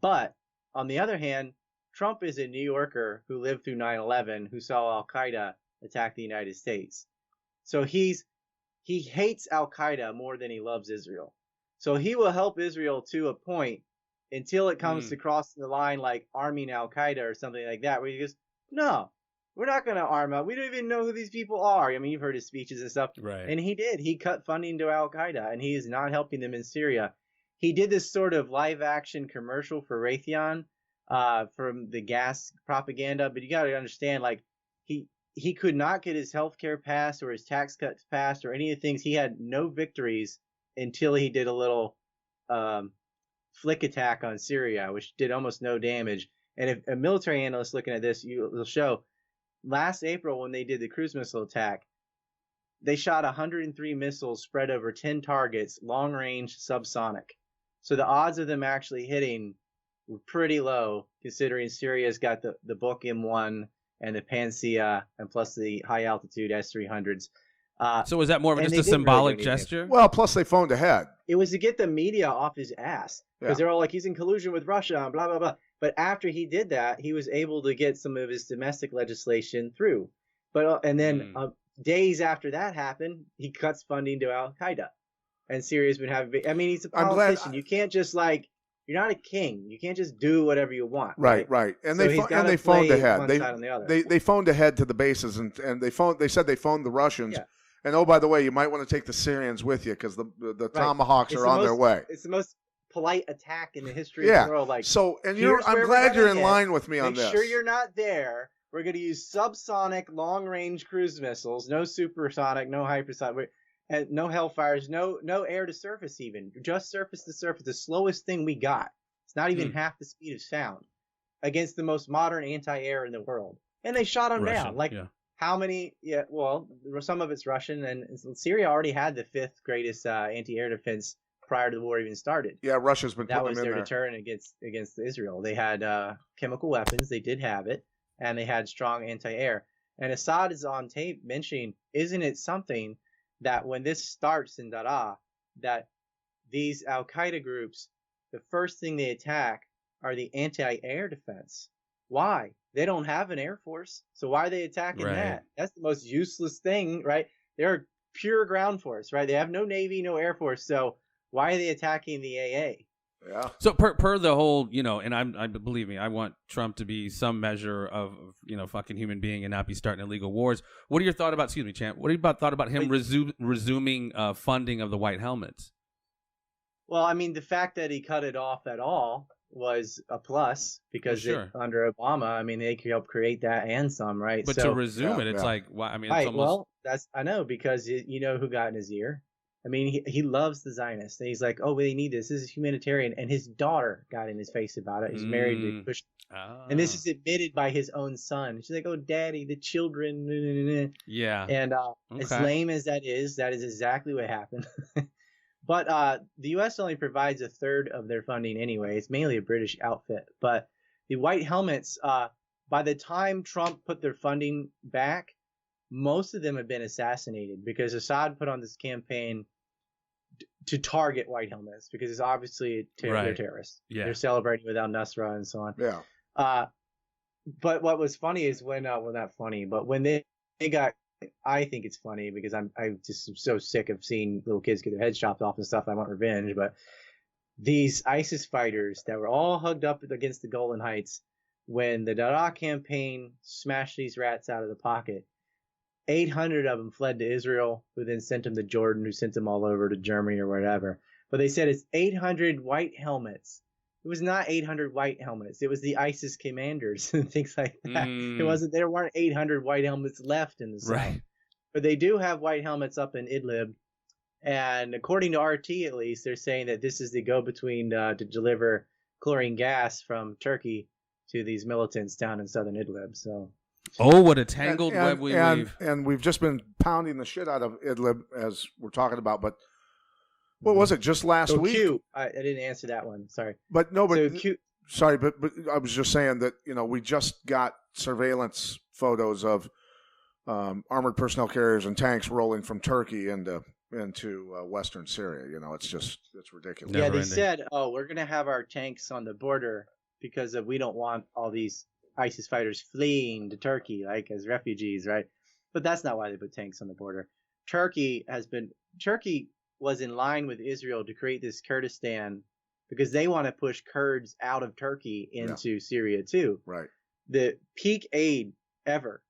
Speaker 4: But on the other hand, Trump is a New Yorker who lived through 9/11, who saw Al Qaeda attack the United States. So he hates Al Qaeda more than he loves Israel. So he will help Israel to a point until it comes to crossing the line, like arming Al Qaeda or something like that, where he goes, no, we're not going to arm up. We don't even know who these people are. I mean, you've heard his speeches and stuff.
Speaker 2: Right.
Speaker 4: And he did. He cut funding to Al Qaeda, and he is not helping them in Syria. He did this sort of live action commercial for Raytheon from the gas propaganda. But you got to understand, like, he could not get his health care passed or his tax cuts passed or any of the things. He had no victories until he did a little flick attack on Syria, which did almost no damage. And if a military analyst looking at this, will show last April when they did the cruise missile attack, they shot 103 missiles spread over 10 targets, long range, subsonic. So the odds of them actually hitting were pretty low, considering Syria's got the Buk M1 and the Pansia, and plus the high altitude S-300s.
Speaker 2: So was that more of just a symbolic gesture?
Speaker 3: Well, plus they phoned ahead.
Speaker 4: It was to get the media off his ass, because they're all like, he's in collusion with Russia and blah, blah, blah. But after he did that, he was able to get some of his domestic legislation through. But and then days after that happened, he cuts funding to Al Qaeda, and Syria's been having. I mean, he's a politician. You can't just you're not a king. You can't just do whatever you want.
Speaker 3: Right. And so they phoned ahead. They phoned ahead to the bases, and they said they phoned the Russians. Yeah. And oh, by the way, you might want to take the Syrians with you because the Tomahawks are on their way.
Speaker 4: It's the most polite attack in the history of the world. Like,
Speaker 3: so, and I'm glad you're in line with me on this.
Speaker 4: Make sure you're not there. We're going to use subsonic, long-range cruise missiles. No supersonic, no hypersonic, no Hellfires, no air to surface even. Just surface to surface. The slowest thing we got. It's not even half the speed of sound against the most modern anti-air in the world. And they shot them down. How many? Yeah, well, some of it's Russian, and Syria already had the 5th greatest anti-air defense prior to the war even started.
Speaker 3: Yeah, Russia's been putting them in there.
Speaker 4: That was their deterrent against Israel. They had chemical weapons. They did have it, and they had strong anti-air. And Assad is on tape mentioning, isn't it something that when this starts in Daraa, that these Al-Qaeda groups, the first thing they attack are the anti-air defense. Why? They don't have an air force, so why are they attacking that? That's the most useless thing, right? They're pure ground force, right? They have no navy, no air force, so why are they attacking the AA?
Speaker 3: Yeah.
Speaker 2: So per the whole, and I believe me, I want Trump to be some measure of fucking human being and not be starting illegal wars. What are your thoughts about? Excuse me, Champ. What are your thoughts about him resuming funding of the White Helmets?
Speaker 4: Well, I mean, the fact that he cut it off at all was a plus because under Obama, I mean, they could help create that and some, right?
Speaker 2: But to resume it's like, well, I mean, it's almost...
Speaker 4: Well, I know, because you know who got in his ear. I mean, he loves the Zionists, and he's like, oh, they need this. This is humanitarian, and his daughter got in his face about it. He's married to Kushner, and this is admitted by his own son. She's like, oh, Daddy, the children.
Speaker 2: Yeah.
Speaker 4: And as lame as that is exactly what happened. But the U.S. only provides a third of their funding anyway. It's mainly a British outfit. But the White Helmets, by the time Trump put their funding back, most of them have been assassinated because Assad put on this campaign to target white helmets because it's obviously they're terrorists.
Speaker 2: Yeah.
Speaker 4: They're celebrating with al-Nusra and so on.
Speaker 3: Yeah.
Speaker 4: But what was funny is when, well, not funny, but when they got, I think it's funny because I just am so sick of seeing little kids get their heads chopped off and stuff. I want revenge, but these ISIS fighters that were all hugged up against the Golan Heights, when the Daraa campaign smashed these rats out of the pocket, 800 of them fled to Israel, who then sent them to Jordan, who sent them all over to Germany or whatever. But they said it's 800 white helmets. It was not 800 white helmets. It was the ISIS commanders and things like that. It wasn't. There weren't 800 white helmets left in the south.
Speaker 2: Right.
Speaker 4: But they do have white helmets up in Idlib. And according to RT, at least, they're saying that this is the go-between to deliver chlorine gas from Turkey to these militants down in southern Idlib. So,
Speaker 2: oh, what a tangled web we weave.
Speaker 3: And we've just been pounding the shit out of Idlib as we're talking about. But what was it? Just last week?
Speaker 4: Q, I didn't answer that one. Sorry.
Speaker 3: But no, but
Speaker 4: so Q,
Speaker 3: sorry, but I was just saying that we just got surveillance photos of armored personnel carriers and tanks rolling from Turkey into Western Syria. It's ridiculous.
Speaker 4: Yeah, they said, "Oh, we're gonna have our tanks on the border because we don't want all these ISIS fighters fleeing to Turkey like as refugees, right?" But that's not why they put tanks on the border. Turkey was in line with Israel to create this Kurdistan because they want to push Kurds out of Turkey into Syria too.
Speaker 3: Right.
Speaker 4: The peak aid ever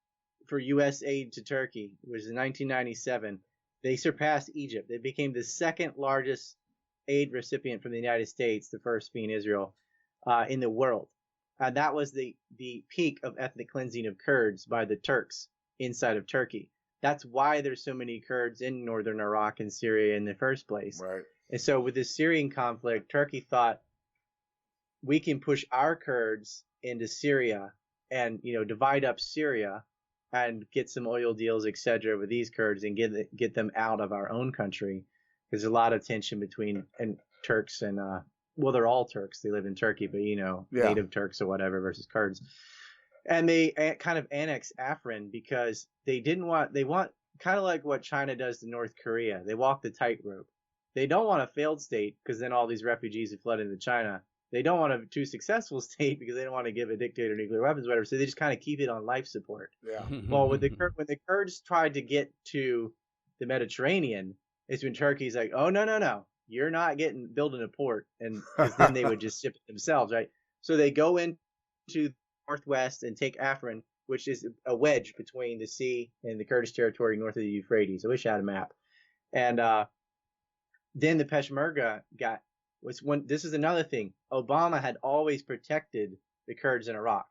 Speaker 4: for U.S. aid to Turkey was in 1997. They surpassed Egypt. They became the second largest aid recipient from the United States, the first being Israel, in the world. That was the peak of ethnic cleansing of Kurds by the Turks inside of Turkey. That's why there's so many Kurds in northern Iraq and Syria in the first place.
Speaker 3: Right.
Speaker 4: And so with this Syrian conflict, Turkey thought we can push our Kurds into Syria and divide up Syria and get some oil deals, etc., with these Kurds and get them out of our own country. There's a lot of tension between Turks and well, they're all Turks. They live in Turkey, but native Turks or whatever versus Kurds. And they kind of annexed Afrin because they want kind of like what China does to North Korea. They walk the tightrope. They don't want a failed state because then all these refugees have fled into China. They don't want a too successful state because they don't want to give a dictator nuclear weapons or whatever. So they just kind of keep it on life support.
Speaker 3: Yeah.
Speaker 4: Well, when the Kurds tried to get to the Mediterranean, it's when Turkey's like, oh, no. You're not building a port. And 'cause then they would just ship it themselves, right? So they go into northwest and take Afrin, which is a wedge between the sea and the Kurdish territory north of the Euphrates. I wish I had a map. And then the Peshmerga this is another thing. Obama had always protected the Kurds in Iraq.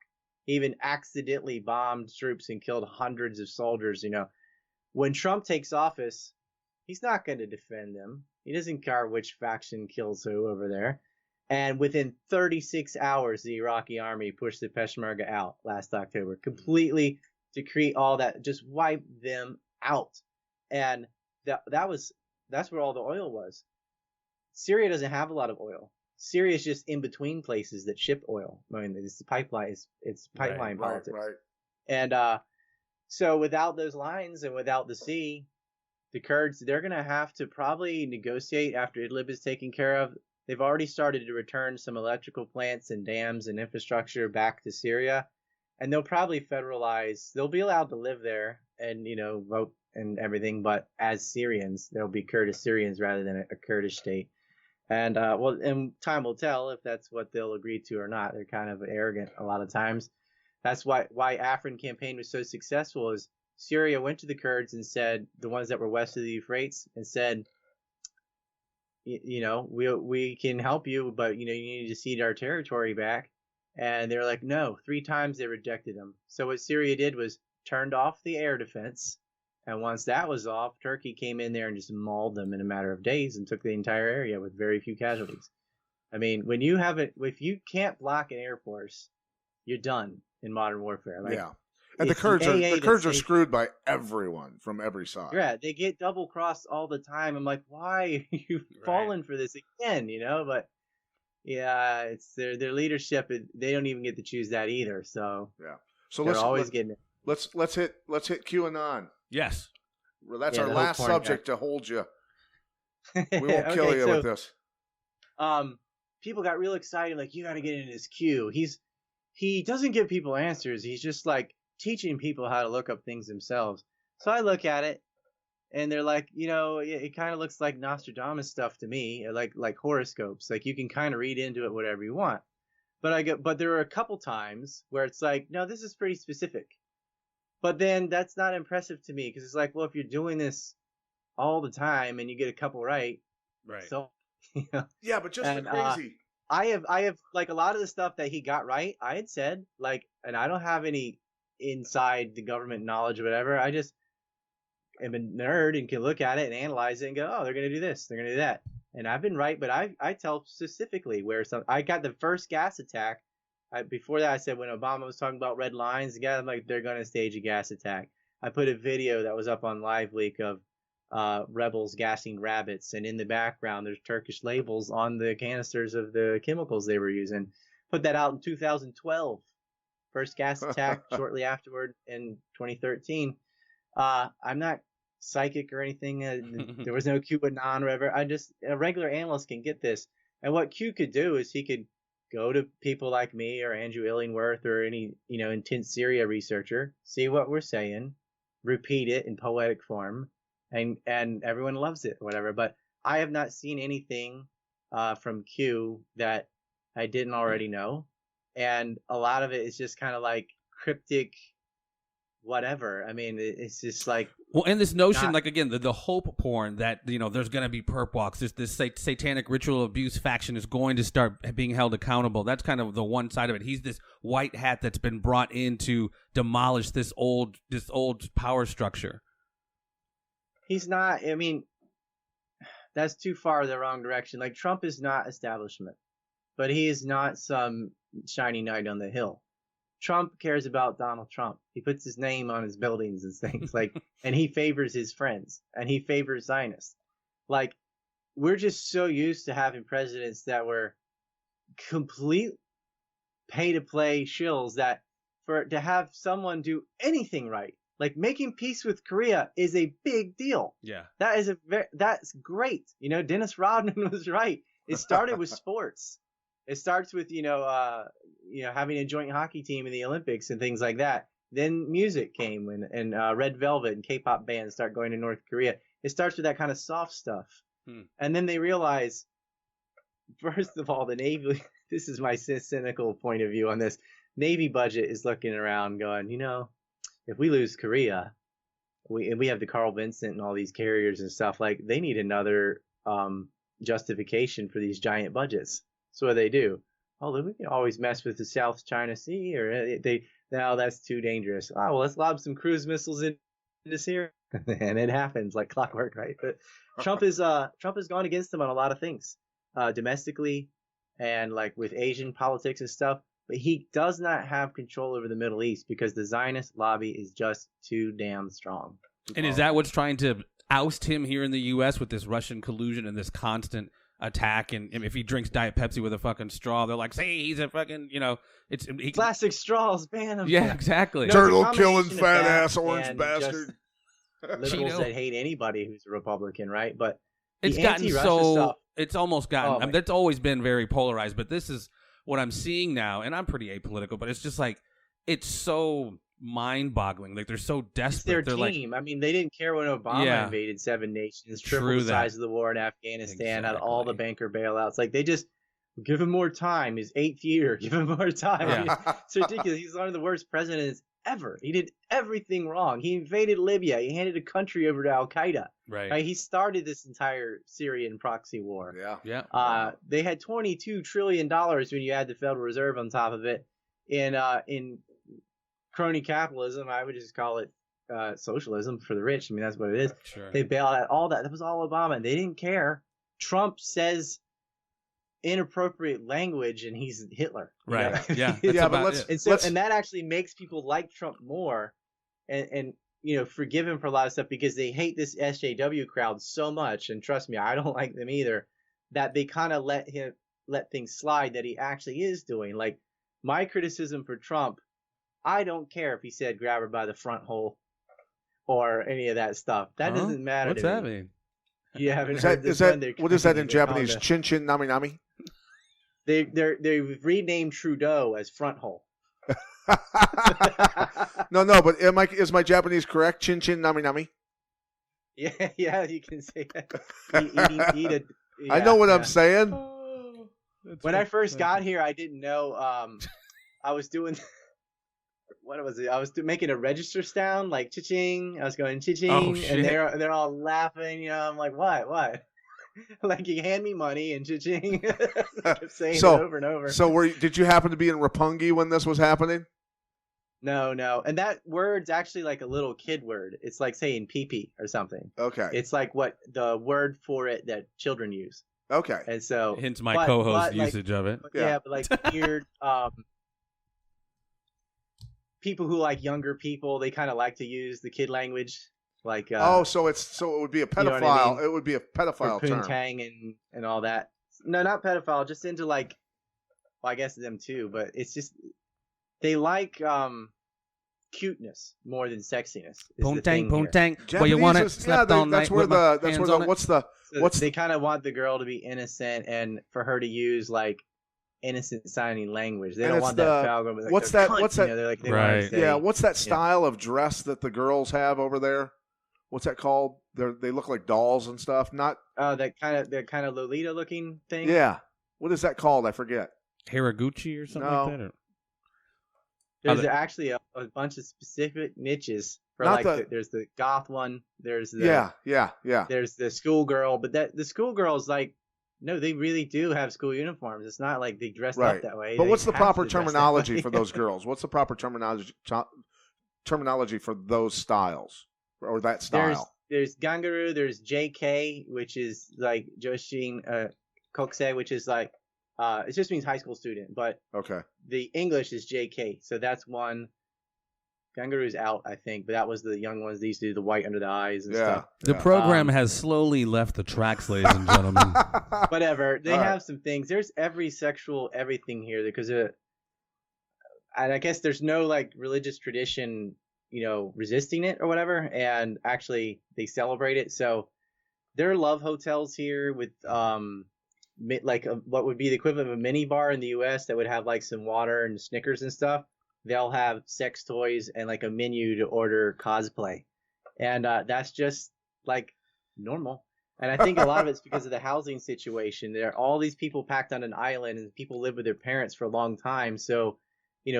Speaker 4: He even accidentally bombed troops and killed hundreds of soldiers. When Trump takes office, he's not going to defend them. He doesn't care which faction kills who over there. And within 36 hours, the Iraqi army pushed the Peshmerga out last October, completely decree all that, just wipe them out. And that's where all the oil was. Syria doesn't have a lot of oil. Syria is just in between places that ship oil. I mean, it's pipeline. It's pipeline politics.
Speaker 3: Right.
Speaker 4: And so without those lines and without the sea, the Kurds, they're going to have to probably negotiate after Idlib is taken care of. They've already started to return some electrical plants and dams and infrastructure back to Syria, and they'll probably federalize. They'll be allowed to live there and vote and everything, but as Syrians, they'll be Kurdish Syrians rather than a Kurdish state. And and time will tell if that's what they'll agree to or not. They're kind of arrogant a lot of times. That's why Afrin campaign was so successful. Is Syria went to the Kurds and said, the ones that were west of the Euphrates, and said, we can help you, but you need to cede our territory back. And they're like, no. 3 times they rejected them. So what Syria did was turned off the air defense, and once that was off, Turkey came in there and just mauled them in a matter of days and took the entire area with very few casualties. I mean, if you can't block an air force, you're done in modern warfare.
Speaker 3: Yeah. And the Kurds are screwed by everyone from every side.
Speaker 4: Yeah, they get double crossed all the time. I'm like, why are you falling for this again? But yeah, it's their leadership. They don't even get to choose that either. So
Speaker 3: yeah, so
Speaker 4: they're always getting it.
Speaker 3: Let's hit QAnon.
Speaker 2: Yes.
Speaker 3: Well, that's
Speaker 4: Yeah,
Speaker 3: our
Speaker 4: the whole
Speaker 3: last
Speaker 4: porn
Speaker 3: subject to hold you. We won't kill
Speaker 4: Okay,
Speaker 3: you
Speaker 4: so,
Speaker 3: with this.
Speaker 4: people got real excited, like, you got to get into this queue. He doesn't give people answers. He's just like teaching people how to look up things themselves. So I look at it, and they're like, it kind of looks like Nostradamus stuff to me, like horoscopes. Like you can kind of read into it whatever you want. But there are a couple times where it's like, no, this is pretty specific. But then that's not impressive to me because it's like, well, if you're doing this all the time and you get a couple right, so
Speaker 3: Yeah, but just
Speaker 4: and,
Speaker 3: the crazy.
Speaker 4: I have like a lot of the stuff that he got right. I had said like, and I don't have any inside the government knowledge or whatever. I just am a nerd and can look at it and analyze it and go, oh, they're gonna do this, they're gonna do that, and I've been right. But I tell specifically where I got the first gas attack. Before that, I said when Obama was talking about red lines, again, I'm like, they're gonna stage a gas attack. I put a video that was up on Live Leak of rebels gassing rabbits, and in the background there's Turkish labels on the canisters of the chemicals they were using. Put that out in 2012. First gas attack shortly afterward in 2013. I'm not psychic or anything. There was no QAnon or whatever. A regular analyst can get this. And what Q could do is he could go to people like me or Andrew Illingworth or any intense Syria researcher, see what we're saying, repeat it in poetic form, and everyone loves it, whatever. But I have not seen anything from Q that I didn't already know, and a lot of it is just kind of like cryptic, whatever. I mean, it's just like,
Speaker 2: well, and this notion, like again, the hope porn that there's going to be perp walks. This satanic ritual abuse faction is going to start being held accountable. That's kind of the one side of it. He's this white hat that's been brought in to demolish this old power structure.
Speaker 4: He's not. I mean, that's too far the wrong direction. Like Trump is not establishment, but he is not some shiny knight on the hill. Trump cares about Donald Trump. He puts his name on his buildings and things and he favors his friends and he favors Zionists. Like, we're just so used to having presidents that were complete pay to play shills that to have someone do anything right, like making peace with Korea, is a big deal.
Speaker 2: Yeah.
Speaker 4: That's great. Dennis Rodman was right. It started with sports. It starts with, having a joint hockey team in the Olympics and things like that. Then music came and Red Velvet and K-pop bands start going to North Korea. It starts with that kind of soft stuff. And then they realize, first of all, the Navy, this is my cynical point of view on this, Navy budget is looking around going, if we lose Korea, we have the Carl Vinson and all these carriers and stuff, like they need another justification for these giant budgets. So what they do? Oh, we can always mess with the South China Sea, or that's too dangerous. Oh, well, let's lob some cruise missiles into Syria, and it happens like clockwork, right? But Trump has gone against them on a lot of things, domestically, and like with Asian politics and stuff. But he does not have control over the Middle East because the Zionist lobby is just too damn strong.
Speaker 2: And is that what's trying to oust him here in the U.S. with this Russian collusion and this constant attack? And if he drinks Diet Pepsi with a fucking straw, they're like, "Say he's a fucking,"
Speaker 4: plastic straws, ban him.
Speaker 2: Yeah, exactly.
Speaker 3: Turtle killing fat ass orange bastard.
Speaker 4: Liberals that hate anybody who's a Republican, right? But
Speaker 2: it's gotten so
Speaker 4: stuff,
Speaker 2: it's almost gotten. That's always been very polarized, but this is what I'm seeing now, and I'm pretty apolitical, but it's just like it's so mind-boggling. Like they're so desperate.
Speaker 4: It's their team. I mean, they didn't care when Obama invaded 7 nations, triple the size of the war in Afghanistan, had all the banker bailouts. Like they just give him more time. His 8th year, give him more time.
Speaker 2: Yeah.
Speaker 4: I mean, it's ridiculous. He's one of the worst presidents ever. He did everything wrong. He invaded Libya. He handed a country over to Al Qaeda.
Speaker 2: Right.
Speaker 4: He started this entire Syrian proxy war.
Speaker 3: Yeah.
Speaker 4: They had $22 trillion when you add the Federal Reserve on top of it. In crony capitalism, I would just call it socialism for the rich. I mean, that's what it is.
Speaker 2: Sure.
Speaker 4: They bailed out all that. That was all Obama. And they didn't care. Trump says inappropriate language and he's Hitler.
Speaker 2: Right. Yeah.
Speaker 4: And that actually makes people like Trump more and forgive him for a lot of stuff because they hate this SJW crowd so much. And trust me, I don't like them either, that they kind of let things slide that he actually is doing. Like my criticism for Trump, I don't care if he said grab her by the front hole or any of that stuff. That doesn't matter.
Speaker 2: What's
Speaker 4: to
Speaker 2: that
Speaker 4: me.
Speaker 2: mean?
Speaker 4: You haven't
Speaker 3: Is
Speaker 4: heard
Speaker 3: that,
Speaker 4: this
Speaker 3: is that
Speaker 4: one?
Speaker 3: what is that in
Speaker 4: They're calling
Speaker 3: Japanese? Chin chin nami nami.
Speaker 4: They've renamed Trudeau as front hole.
Speaker 3: No, but is my Japanese correct? Chin chin nami nami.
Speaker 4: Yeah, you can say that.
Speaker 3: I know what I'm saying.
Speaker 4: When I first got here, I didn't know. I was doing. What was it? I was making a register sound like cha-ching. I was going cha-ching, and they're all laughing. You know, I'm like, what? Like, you hand me money and cha-ching. I kept saying it over and over.
Speaker 3: So did you happen to be in Roppongi when this was happening?
Speaker 4: No. And that word's actually like a little kid word. It's like saying pee-pee or something.
Speaker 3: Okay.
Speaker 4: It's like what the word for it that children use.
Speaker 3: Okay.
Speaker 4: And so.
Speaker 2: Hence my co-host usage of it.
Speaker 4: Yeah, but like weird people who like younger people, they kind of like to use the kid language. Like
Speaker 3: so it would be a pedophile.
Speaker 4: You know what I mean?
Speaker 3: It would be a pedophile term.
Speaker 4: Poontang and all that. No, not pedophile. Just into like, well, I guess them too. But it's just they like cuteness more than sexiness.
Speaker 2: Poontang. Well, you want it slept on night.
Speaker 4: They kind of want the girl to be innocent and for her to use like innocent sounding language. They don't want that foul going. Like, what's that?
Speaker 3: What's that?
Speaker 4: You know, like,
Speaker 2: right.
Speaker 3: Yeah. What's that style of dress that the girls have over there? What's that called? They look like dolls and stuff. Not
Speaker 4: that kind of Lolita looking thing.
Speaker 3: Yeah. What is that called? I forget.
Speaker 2: Haraguchi or something like that. Or...
Speaker 4: There's actually a bunch of specific niches for there's the goth one. There's the
Speaker 3: yeah.
Speaker 4: There's the schoolgirl, but the schoolgirls like. No, they really do have school uniforms. It's not like they dress up that way.
Speaker 3: But what's the proper terminology for those girls? What's the proper terminology for those styles or that style?
Speaker 4: There's Gangaru, there's JK, which is like Joshin Kokusei, which is like it just means high school student, but the English is JK, so that's one. Gangaru's out, I think, but that was the young ones. They used to do the white under the eyes and stuff.
Speaker 2: The program has slowly left the tracks, ladies and gentlemen.
Speaker 4: Whatever. They have some things. There's everything here because and I guess there's no like religious tradition, resisting it or whatever. And actually, they celebrate it. So there are love hotels here with what would be the equivalent of a mini bar in the U.S. that would have like some water and Snickers and stuff. They'll have sex toys and like a menu to order cosplay. And that's just like normal. And I think a lot of it's because of the housing situation. There are all these people packed on an island and people live with their parents for a long time. So,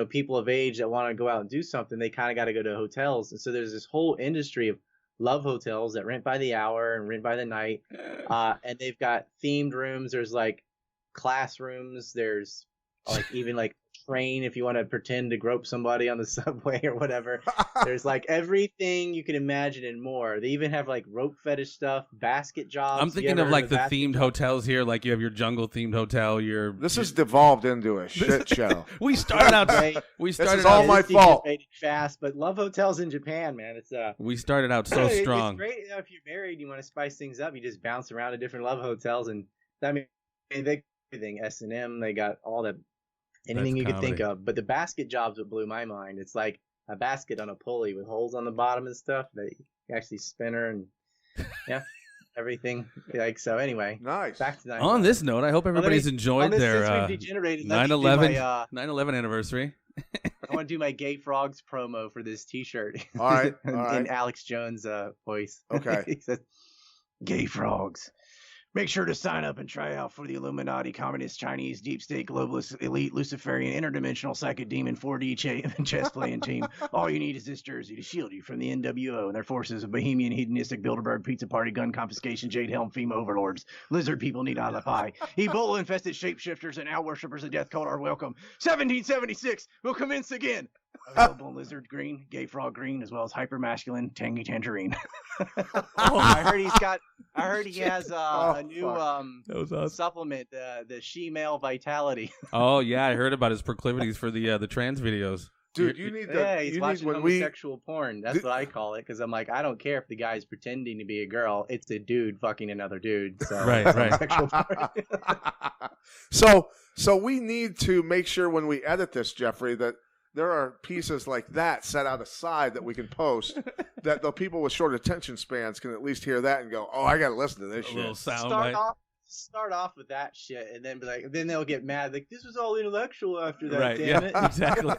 Speaker 4: people of age that want to go out and do something, they kind of got to go to hotels. And so there's this whole industry of love hotels that rent by the hour and rent by the night. And they've got themed rooms. There's like classrooms. There's like even like train if you want to pretend to grope somebody on the subway or whatever. There's like everything you can imagine and more. They even have like rope fetish stuff, basket jobs.
Speaker 2: I'm thinking of like the themed hotels here, like you have your jungle themed hotel.
Speaker 3: This has devolved into a shit show.
Speaker 2: We started out.
Speaker 3: This is all my fault.
Speaker 4: Fast, but love hotels in Japan, man. It's
Speaker 2: We started out so strong.
Speaker 4: It's great if you're married, you want to spice things up. You just bounce around to different love hotels, and I mean, they everything S&M. They got all the. Anything you could think of. But the basket jobs what blew my mind. It's like a basket on a pulley with holes on the bottom and stuff that you actually spin her and everything. Like so anyway.
Speaker 3: Nice.
Speaker 4: Back to 9/11.
Speaker 2: On this note, I hope everybody's enjoyed their 9/11 anniversary.
Speaker 4: I want to do my Gay Frogs promo for this t-shirt.
Speaker 3: All right.
Speaker 4: In Alex Jones' voice.
Speaker 3: Okay.
Speaker 4: He says, Gay Frogs. Make sure to sign up and try out for the Illuminati, Communist, Chinese, Deep State, Globalist, Elite, Luciferian, Interdimensional, Psychic Demon, 4D chess playing team. All you need is this jersey to shield you from the NWO and their forces of Bohemian, Hedonistic, Bilderberg, Pizza Party, Gun Confiscation, Jade Helm, FEMA overlords. Lizard people need alibi. Ebola-infested shapeshifters and owl worshippers of death cult are welcome. 1776 will commence again. Available in lizard green, gay frog green, as well as hyper masculine tangy tangerine. I heard he has a new supplement, the she-male vitality.
Speaker 2: Oh yeah, I heard about his proclivities for the trans videos.
Speaker 3: Dude, you need that.
Speaker 4: Yeah, he's watching homosexual porn. That's what I call it, because I'm like, I don't care if the guy's pretending to be a girl. It's a dude fucking another dude. So
Speaker 2: right.
Speaker 4: Homosexual porn.
Speaker 3: So we need to make sure when we edit this, Jeffrey, that there are pieces like that set out aside that we can post that the people with short attention spans can at least hear that and go, oh, I got to listen to this
Speaker 2: A
Speaker 3: shit.
Speaker 2: little sound
Speaker 4: Start
Speaker 2: bite.
Speaker 4: off with that shit, and then be like, then they'll get mad. Like, this was all intellectual after that.
Speaker 2: Right,
Speaker 4: Damn
Speaker 2: yeah,
Speaker 4: it.
Speaker 2: exactly.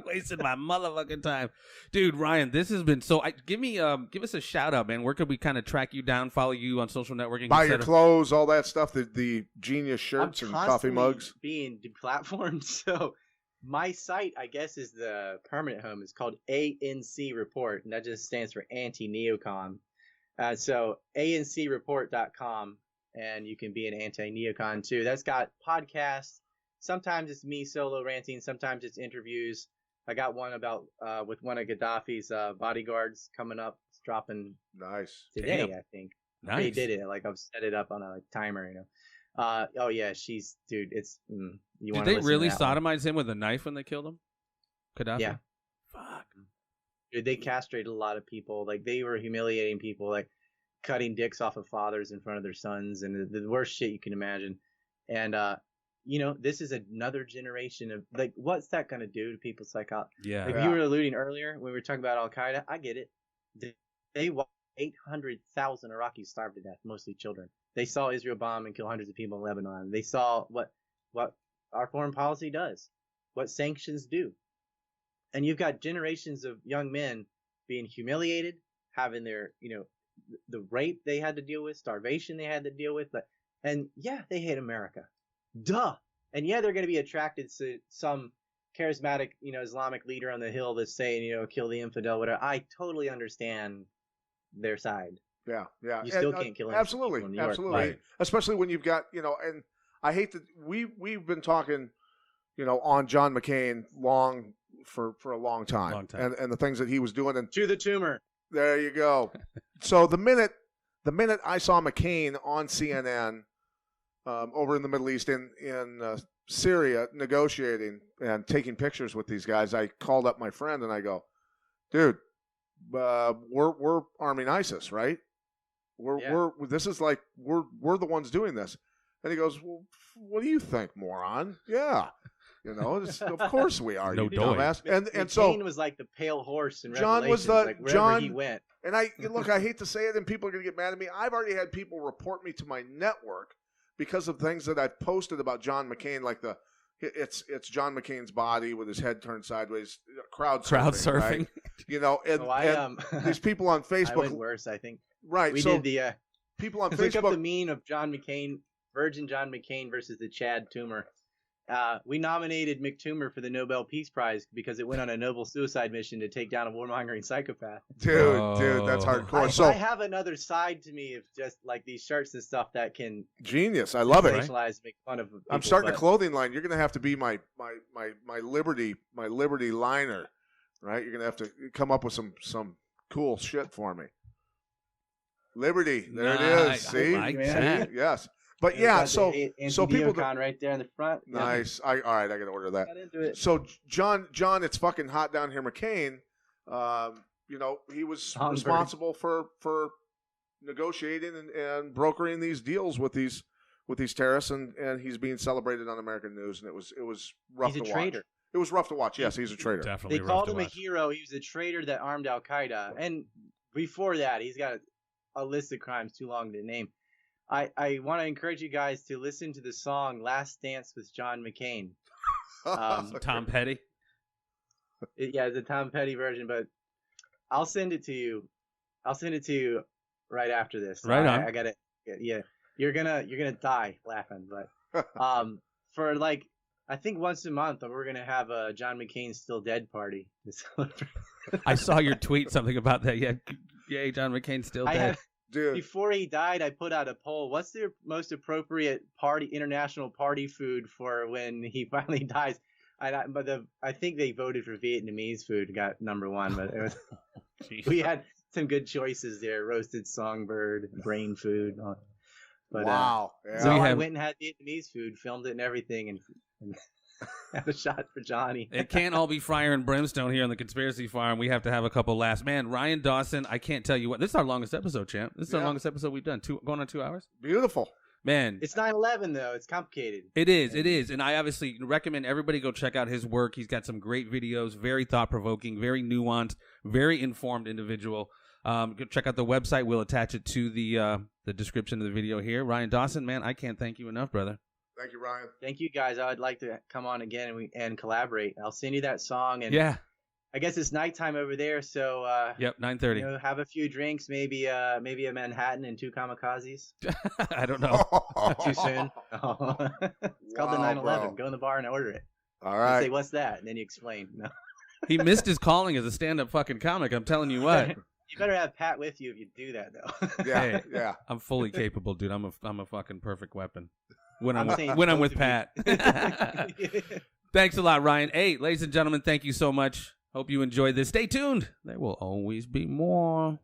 Speaker 2: Wasted my motherfucking time. Dude, Ryan, this has been so give us a shout out, man. Where could we kind of track you down, follow you on social networking?
Speaker 3: Buy
Speaker 2: et
Speaker 3: your
Speaker 2: cetera?
Speaker 3: clothes, all that stuff, the genius shirts
Speaker 4: I'm
Speaker 3: and coffee
Speaker 4: constantly
Speaker 3: mugs.
Speaker 4: being deplatformed, so my site, I guess, is the permanent home. It's called ANC Report, and that just stands for Anti-NeoCon. So ancreport.com, and you can be an Anti-NeoCon too. That's got podcasts. Sometimes it's me solo ranting. Sometimes it's interviews. I got one about with one of Gaddafi's bodyguards coming up. It's dropping
Speaker 3: Nice.
Speaker 4: today,
Speaker 2: Damn.
Speaker 4: I think.
Speaker 2: Nice.
Speaker 4: They did it. Like, I've set it up on a timer, you know. Oh yeah, she's dude. It's you
Speaker 2: Did
Speaker 4: want
Speaker 2: they
Speaker 4: to
Speaker 2: really
Speaker 4: to that one.
Speaker 2: sodomize him with a knife when they killed him? Gaddafi?
Speaker 4: Yeah.
Speaker 2: Fuck.
Speaker 4: Dude, they castrated a lot of people. Like, they were humiliating people, like cutting dicks off of fathers in front of their sons, and the worst shit you can imagine. And this is another generation of, like, what's that gonna do to people's psychology?
Speaker 2: Yeah.
Speaker 4: Like you were alluding earlier when we were talking about Al Qaeda. I get it. They watched 800,000 Iraqis starve to death, mostly children. They saw Israel bomb and kill hundreds of people in Lebanon. They saw what our foreign policy does, what sanctions do. And you've got generations of young men being humiliated, having their, the rape they had to deal with, starvation they had to deal with. And yeah, they hate America. Duh. And yeah, they're going to be attracted to some charismatic, Islamic leader on the hill that's saying, kill the infidel, whatever. I totally understand their side.
Speaker 3: Yeah.
Speaker 4: You still can't kill innocent
Speaker 3: absolutely,
Speaker 4: people in New York.
Speaker 3: absolutely.
Speaker 2: Right.
Speaker 3: Especially when you've got, and I hate that we've been talking, on John McCain for a long time. And the things that he was doing, and
Speaker 4: To the tumor.
Speaker 3: there you go. So the minute I saw McCain on CNN over in the Middle East in Syria negotiating and taking pictures with these guys, I called up my friend and I go, dude, we're arming ISIS, right? This is like we're the ones doing this. And he goes, well, what do you think, moron? Yeah. Of course we are,
Speaker 2: No
Speaker 3: you
Speaker 2: doy.
Speaker 3: dumbass. And
Speaker 4: McCain
Speaker 3: so
Speaker 4: was like the pale horse in
Speaker 3: John was
Speaker 4: Revelations,
Speaker 3: the-
Speaker 4: wherever
Speaker 3: John-
Speaker 4: he went.
Speaker 3: And I hate to say it, and people are going to get mad at me. I've already had people report me to my network because of things that I've posted about John McCain, like it's John McCain's body with his head turned sideways, crowd surfing. Right? And these people on
Speaker 4: I
Speaker 3: Facebook,
Speaker 4: went worse, I think.
Speaker 3: right?
Speaker 4: We
Speaker 3: So
Speaker 4: did the
Speaker 3: people on
Speaker 4: look up
Speaker 3: Facebook,
Speaker 4: the meme of John McCain, Virgin John McCain versus the Chad Toomer. We nominated McToomer for the Nobel Peace Prize because it went on a noble suicide mission to take down a warmongering psychopath.
Speaker 3: dude, that's hardcore.
Speaker 4: I have another side to me of just like these shirts and stuff that can
Speaker 3: Genius, I love it.
Speaker 4: sensationalize, make fun of people.
Speaker 3: I'm starting a
Speaker 4: but
Speaker 3: clothing line. You're going to have to be my Liberty liner, right? You're going to have to come up with some cool shit for me. Liberty, there it is.
Speaker 2: Nice.
Speaker 3: See,
Speaker 2: I like
Speaker 3: See?
Speaker 2: that.
Speaker 3: Yes, but
Speaker 4: it's
Speaker 3: yeah.
Speaker 4: got
Speaker 3: So
Speaker 4: the
Speaker 3: people
Speaker 4: Anti-NeoCon right there in the front. Yeah,
Speaker 3: nice. All right, I got to order that.
Speaker 4: got into it.
Speaker 3: So John, it's fucking hot down here. McCain, he was
Speaker 4: Songbird.
Speaker 3: responsible for negotiating and brokering these deals with these terrorists, and he's being celebrated on American news, and it was rough
Speaker 4: He's a
Speaker 3: to
Speaker 4: traitor.
Speaker 3: watch. It was rough to watch. Yes, he's a traitor.
Speaker 2: Definitely.
Speaker 4: They
Speaker 2: rough
Speaker 4: called
Speaker 2: to
Speaker 4: him a
Speaker 2: watch.
Speaker 4: hero. He was a traitor that armed Al Qaeda, and before that, he's got a list of crimes too long to name. I want to encourage you guys to listen to the song "Last Dance with John McCain."
Speaker 2: Tom Petty.
Speaker 4: It's a Tom Petty version, but I'll send it to you. I'll send it to you right after this.
Speaker 2: Right on.
Speaker 4: I got it. Yeah, you're gonna die laughing, but for like I think once a month we're gonna have a John McCain Still Dead party.
Speaker 2: I saw your tweet something about that. Yeah, yay, John McCain's still dead.
Speaker 3: Dude,
Speaker 4: Before he died, I put out a poll. What's the most appropriate international party food for when he finally dies? I think they voted for Vietnamese food, got number one. But it was, we had some good choices there: roasted songbird, brain food. But,
Speaker 3: wow.
Speaker 4: So
Speaker 3: Yeah.
Speaker 4: I went and had Vietnamese food, filmed it and everything, and had a shot for Johnny.
Speaker 2: It can't all be fire and brimstone here on the Conspiracy Farm. We have to have a couple laughs. Man, Ryan Dawson, I can't tell you what. This is our longest episode, champ. This is our longest episode we've done. Going on 2 hours.
Speaker 3: Beautiful.
Speaker 2: Man,
Speaker 4: It's 9/11 though. It's complicated.
Speaker 2: it is. And I obviously recommend everybody go check out his work. He's got some great videos, very thought-provoking, very nuanced, very informed individual. Go check out the website. We'll attach it to the description of the video here. Ryan Dawson, man, I can't thank you enough, brother.
Speaker 3: Thank you, Ryan.
Speaker 4: Thank you guys. I would like to come on again and collaborate. I'll send you that song. And
Speaker 2: Yeah.
Speaker 4: I guess it's nighttime over there, so
Speaker 2: Yep, 9:30.
Speaker 4: have a few drinks, maybe a Manhattan and 2 kamikazes.
Speaker 2: I don't know.
Speaker 4: Too soon. It's called the 9/11. Go in the bar and order it.
Speaker 3: All
Speaker 4: You
Speaker 3: right.
Speaker 4: say, what's that? And then you explain. No.
Speaker 2: He missed his calling as a stand-up fucking comic. I'm telling you what.
Speaker 4: You better have Pat with you if you do that, though.
Speaker 3: Yeah,
Speaker 2: Hey.
Speaker 3: yeah.
Speaker 2: I'm fully capable, dude. I'm a fucking perfect weapon. When I'm
Speaker 4: saying
Speaker 2: when I'm
Speaker 4: both
Speaker 2: with
Speaker 4: of you.
Speaker 2: Pat. Thanks a lot, Ryan. Hey, ladies and gentlemen, thank you so much. Hope you enjoyed this. Stay tuned. There will always be more.